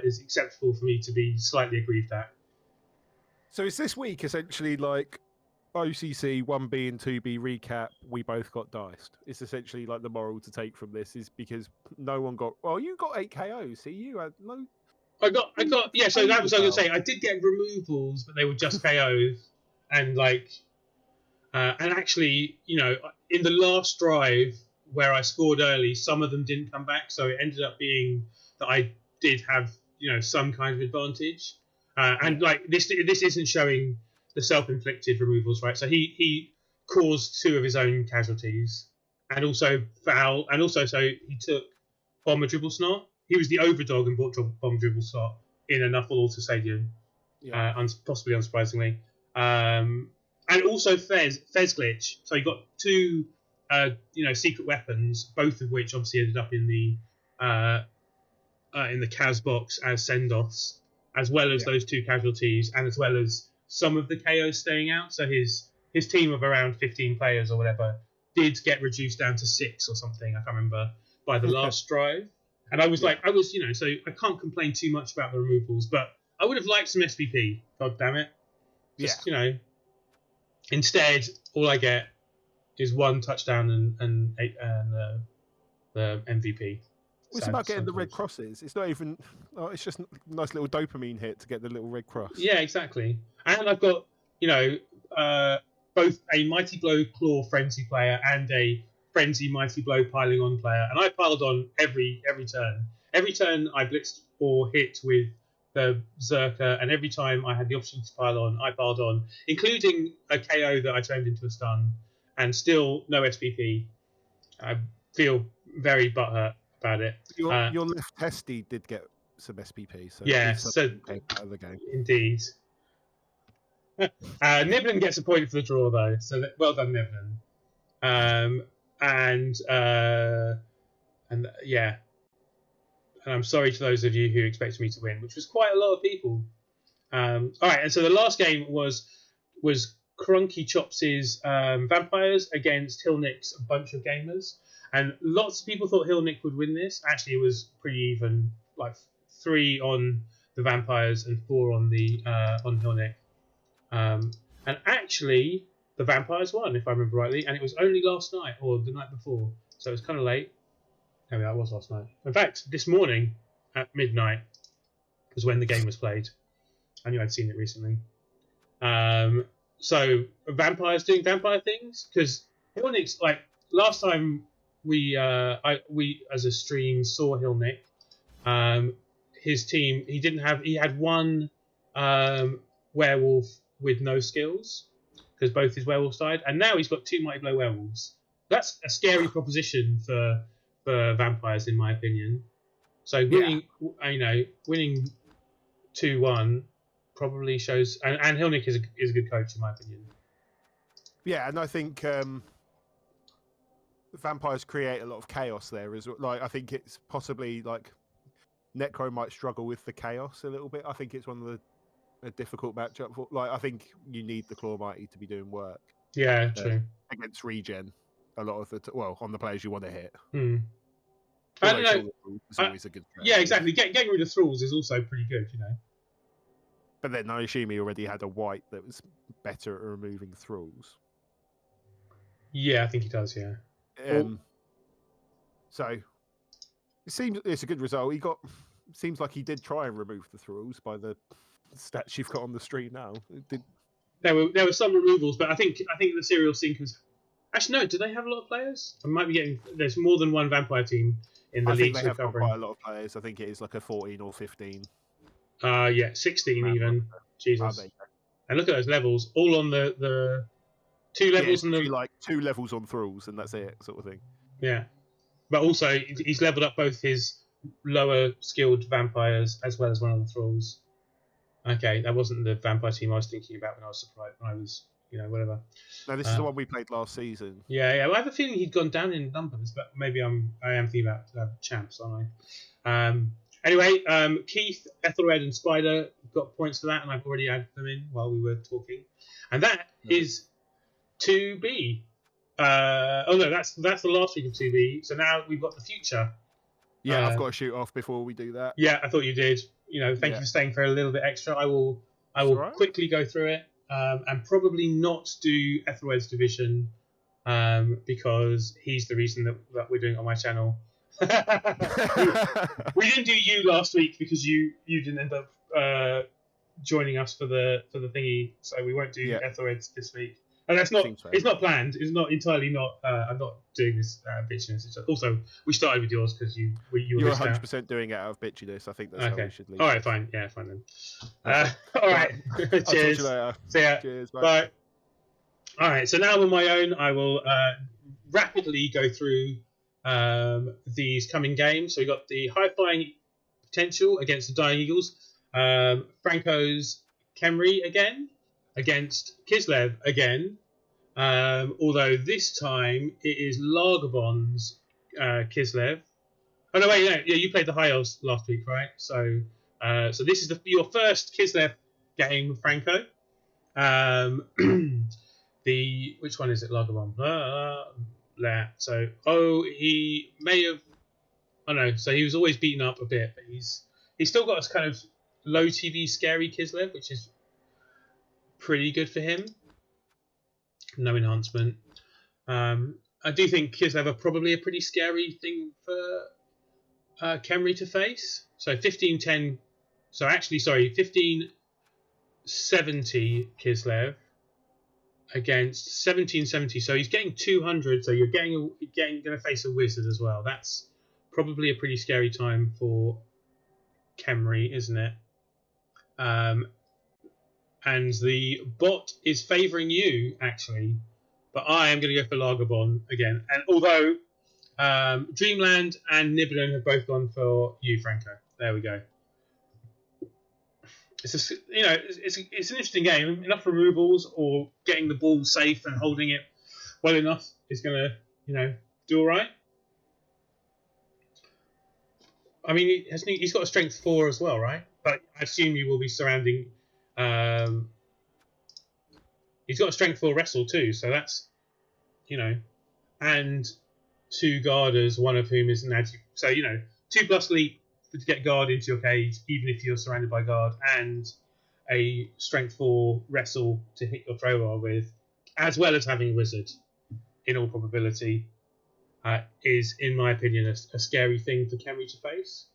is acceptable for me to be slightly aggrieved at. So is this week essentially like OCC 1B and 2B recap? We both got diced. It's essentially like the moral to take from this is because no one got. Well, you got 8 KOs. See, you had no. I got. Yeah. So that was what I was going to say. I did get removals, but they were just KOs, and and actually, in the last drive where I scored early, some of them didn't come back, so it ended up being that I did have, some kind of advantage. And this isn't showing the self-inflicted removals, right? So he caused 2 of his own casualties, and also foul, and also so he took Bomber Dribble Snot. He was the overdog and bought Bomber Dribble Snot in a Nuffle Alter Stadium, possibly unsurprisingly. And also Fez Glitch. So he got 2, secret weapons, both of which obviously ended up in the Kaz box as send-offs, as well as those 2 casualties, and as well as some of the KOs staying out. So his team of around 15 players or whatever did get reduced down to 6 or something, I can't remember, by the last drive. And I was so I can't complain too much about the removals, but I would have liked some SVP. God damn it! Instead, all I get is 1 touchdown and the MVP. It's about getting the red crosses. It's not even. Oh, it's just a nice little dopamine hit to get the little red cross. Yeah, exactly. And I've got both a Mighty Blow Claw Frenzy player and a Frenzy Mighty Blow Piling On player, and I piled on every turn. Every turn I blitzed or hit with the Zerker, and every time I had the option to pile on, I piled on, including a KO that I turned into a stun, and still no SPP. I feel very butthurt about it. Your left testy did get some SPP, so yeah, so out of the game. Indeed. Niblin gets a point for the draw though, so well done, Niblin. And I'm sorry to those of you who expected me to win, which was quite a lot of people. All right, and so the last game was Crunky Chops' Vampires against Hillnick's A Bunch of Gamers. And lots of people thought Hillnick would win this. Actually, it was pretty even, like 3 on the Vampires and 4 on the on Hillnick. And actually, the Vampires won, if I remember rightly, and it was only last night or the night before, so it was kind of late. No, that was last night. In fact, this morning at midnight was when the game was played. I knew I'd seen it recently. So Vampires doing vampire things, because Hillnick's like last time we as a stream saw Hillnick. His team, he had 1 werewolf with no skills because both his werewolves died, and now he's got 2 Mighty Blow werewolves. That's a scary proposition for vampires, in my opinion. So winning 2-1 probably shows, and Hillnick is a good coach, in my opinion. Yeah, and I think vampires create a lot of chaos there. I think it's possibly like Necro might struggle with the chaos a little bit. I think it's one of a difficult matchup for. Like, I think you need the Claw Mighty to be doing work. Yeah, true. Against regen, a lot of on the players you want to hit. I don't know. It's always a good strategy. Yeah, exactly. Getting rid of thralls is also pretty good, But then Naishimi already had a white that was better at removing thralls. Yeah, I think he does. Yeah. So it seems it's a good result. Seems like he did try and remove the thralls by the stats you've got on the stream now. There were some removals, but I think the serial sinkers. Actually, no. Do they have a lot of players? I might be getting. There's more than 1 vampire team in the league. I think they have got quite a lot of players. I think it is like a 14 or 15. 16 even. Jesus. And look at those levels, all on the 2 levels and like 2 levels on thralls, and that's it, sort of thing. Yeah, but also he's leveled up both his lower skilled vampires as well as one of the thralls. Okay, that wasn't the vampire team I was thinking about when I was surprised. When I was, whatever. No, this is the one we played last season. Yeah. Well, I have a feeling he'd gone down in numbers, but maybe I am thinking about champs, aren't I? Anyway, Keith, Ethelred, and Spider got points for that, and I've already added them in while we were talking. And that is 2B. That's the last week of 2B. So now we've got the future. Yeah, I've got to shoot off before we do that. Yeah, I thought you did. Thank you for staying for a little bit extra. I will quickly go through it and probably not do Ethelred's division because he's the reason that we're doing it on my channel. We didn't do you last week because you didn't end up joining us for the thingy, so we won't do Ethelred's this week. And that's not. It's not planned. It's not entirely not. I'm not doing this bitchiness. Also, we started with yours because you're 100% doing it out of bitchiness. I think that's how we should leave. All right, fine. Yeah, fine then. All right. Cheers. I'll talk to you later. See ya. Cheers. Bye. All right. So now I'm on my own. I will rapidly go through these coming games. So we got the high flying potential against the Dying Eagles. Franco's Kemri again. Against Kislev again, although this time it is Lagabon's Kislev. Oh no, wait, no, yeah, you played the high elves last week, right? So this is your first Kislev game, Franco. Which one is it, Lagabon? He may have. Oh no, so he was always beaten up a bit, but he's still got this kind of low TV scary Kislev, which is pretty good for him. No enhancement. I do think Kislev are probably a pretty scary thing for Khemri to face. So 15-10. So actually, sorry, 1570 Kislev against 1770. So he's getting 200. So you're going to face a wizard as well. That's probably a pretty scary time for Khemri, isn't it? And the bot is favouring you, actually. But I am going to go for Lagobon again. And although Dreamland and Nibelung have both gone for you, Franco. There we go. It's it's an interesting game. Enough removals or getting the ball safe and holding it well enough is going to, do all right. I mean, he's got a strength 4 as well, right? But I assume you will be surrounding. He's got a strength 4 wrestle too, so that's, and 2 guarders, one of whom is an agi. So 2+ leap to get guard into your cage, even if you're surrounded by guard, and a strength 4 wrestle to hit your throw bar with, as well as having a wizard, in all probability, is, in my opinion, a scary thing for Khemri to face.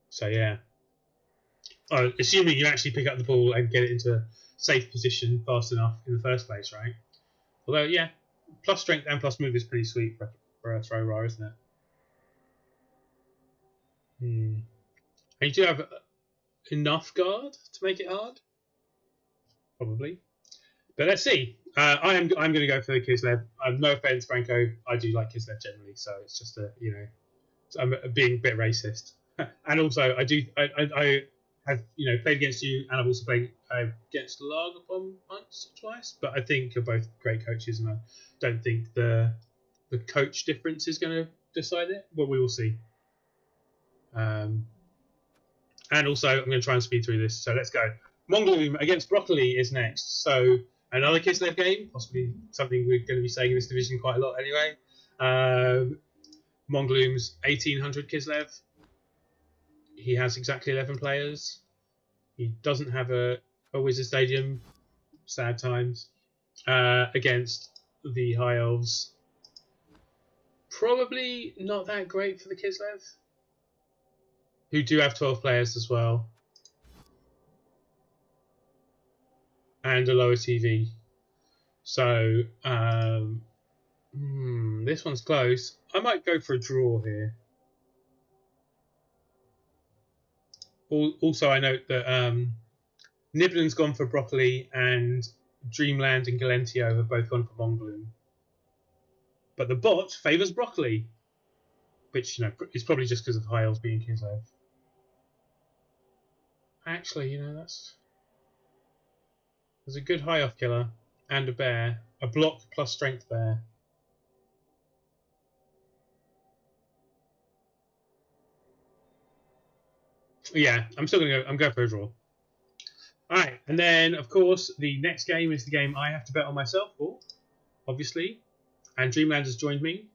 So yeah, assuming you actually pick up the ball and get it into a safe position fast enough in the first place, right? Although, yeah, plus strength and plus move is pretty sweet for a throw rar, isn't it? And you do have enough guard to make it hard, probably. But let's see. I'm going to go for Kislev. No offense, Franco. I do like Kislev generally, so it's just I'm being a bit racist. And also, I have played against you, and I've also played against Lagobon once or twice. But I think you're both great coaches, and I don't think the coach difference is going to decide it. But we will see. And also, I'm going to try and speed through this. So let's go. Mongloom against Broccoli is next. So another Kislev game, possibly something we're going to be saying in this division quite a lot anyway. Mongloom's 1800 Kislev. He has exactly 11 players. He doesn't have a Wizard Stadium. Sad times. Against the High Elves. Probably not that great for the Kislev, who do have 12 players as well. And a lower TV. So, this one's close. I might go for a draw here. Also, I note that Nibelung's gone for Broccoli, and Dreamland and Galentio have both gone for Mongloom. But the bot favours Broccoli, which is probably just because of High Elves being Kislev. Actually, there's a good high off killer and a bear, a block plus strength bear. Yeah, I'm still gonna go. I'm going for a draw. All right, and then of course the next game is the game I have to bet on myself for, obviously. And Dreamland has joined me,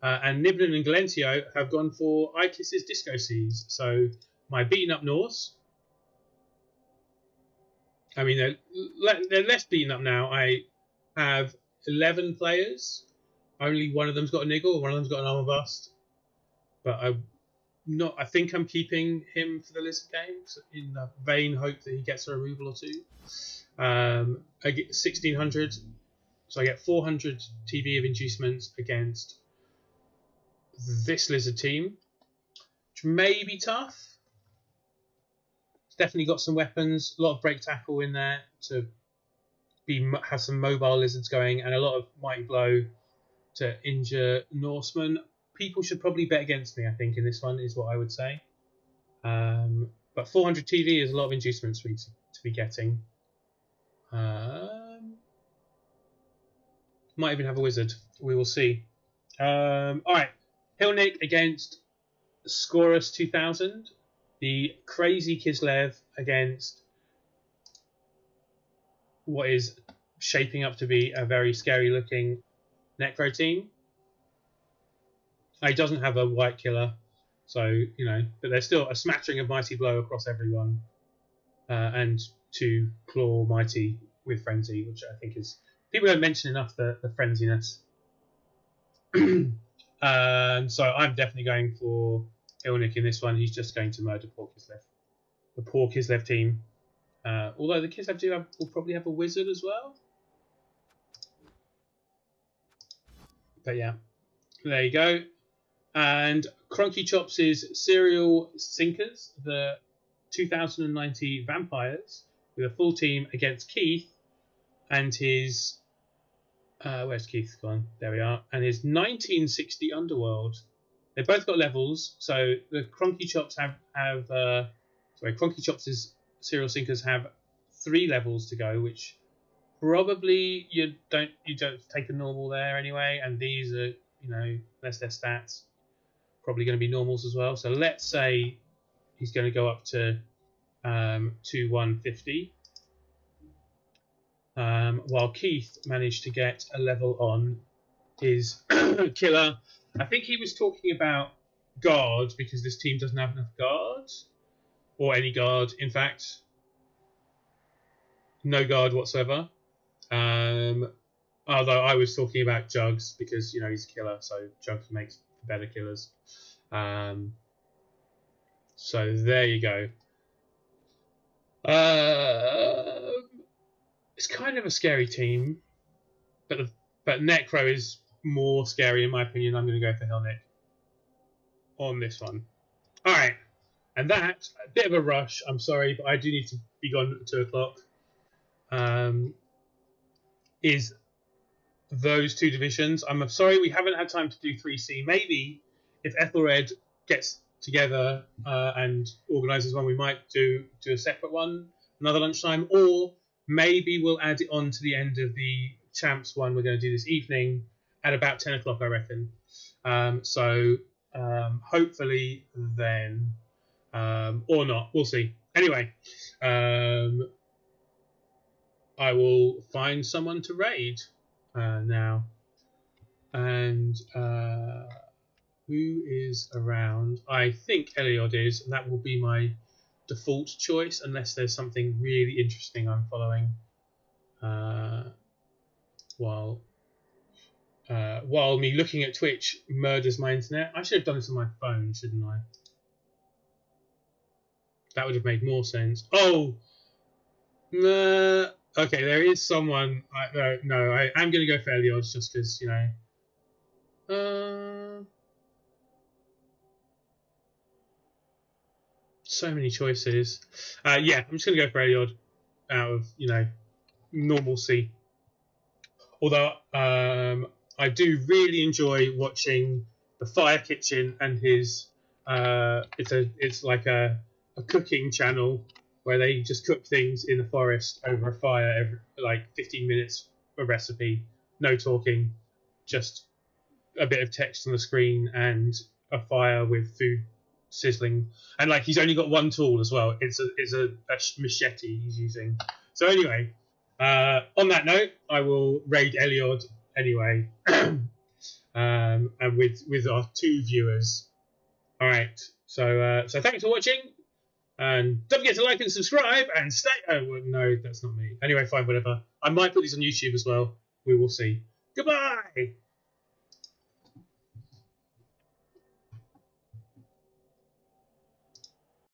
and Nibelung and Galentio have gone for Ikis's Disco Seas. So my beaten up Norse. I mean, they're less beaten up now. I have 11 players. Only one of them's got a niggle, one of them's got an armor bust. But I think I'm keeping him for the Lizard games in the vain hope that he gets a removal or two. I get 1600, so I get 400 TV of inducements against this Lizard team, which may be tough. It's definitely got some weapons, a lot of break tackle in there to have some mobile lizards going, and a lot of mighty blow to injure Norsemen. People should probably bet against me, I think, in this one, is what I would say. But 400 TV is a lot of inducements for you to be getting. Might even have a wizard. We will see. Alright. Hilnick against Scorus 2000. The crazy Kislev against what is shaping up to be a very scary looking Necro team. He doesn't have a white killer, so, but there's still a smattering of mighty blow across everyone, and 2 claw mighty with frenzy, which I think is people don't mention enough the frenziness. So I'm definitely going for Ilnik in this one. He's just going to murder poor Kislev. The poor Kislev team. Although the Kislev will probably have a wizard as well. But yeah, there you go. And Cronky Chops' Serial Sinkers, the 2090 Vampires, with a full team against Keith and his... where's Keith gone? There we are. And his 1960 Underworld. They've both got levels, so the Cronky Chops Cronky Chops' Serial Sinkers have 3 levels to go, which probably you don't take a normal there anyway, and these are, unless their stats, probably going to be normals as well. So let's say he's going to go up to 150. While Keith managed to get a level on his killer. I think he was talking about guard, because this team doesn't have enough guards, or any guard, in fact. No guard whatsoever. Although I was talking about Jugs, because, he's a killer, so Jugs makes better killers. So there you go. It's kind of a scary team, but Necro is more scary in my opinion. I'm going to go for Hellnick on this one. All right, and that, a bit of a rush. I'm sorry, but I do need to be gone at 2 o'clock. Is those 2 divisions. I'm sorry we haven't had time to do 3C. Maybe if Ethelred gets together and organises one, we might do a separate one another lunchtime, or maybe we'll add it on to the end of the champs one we're going to do this evening at about 10 o'clock, I reckon. So hopefully then, or not, we'll see. Anyway, I will find someone to raid now. And who is around? I think Eliod is, and that will be my default choice, unless there's something really interesting I'm following while me looking at Twitch murders my internet. I should have done this on my phone, shouldn't I? That would have made more sense. Oh! Okay, there is someone. I am going to go fairly odds just because, so many choices. Yeah, I'm just going to go fairly odd out of, normalcy. Although I do really enjoy watching the Fire Kitchen and his. It's like a cooking channel where they just cook things in the forest over a fire every 15 minutes, a recipe, no talking, just a bit of text on the screen and a fire with food sizzling. And he's only got one tool as well. It's a machete he's using. So anyway, on that note, I will raid Eliod anyway, and with our 2 viewers. All right. So thanks for watching. And don't forget to like and subscribe and stay... Oh, no, that's not me. Anyway, fine, whatever. I might put these on YouTube as well. We will see. Goodbye!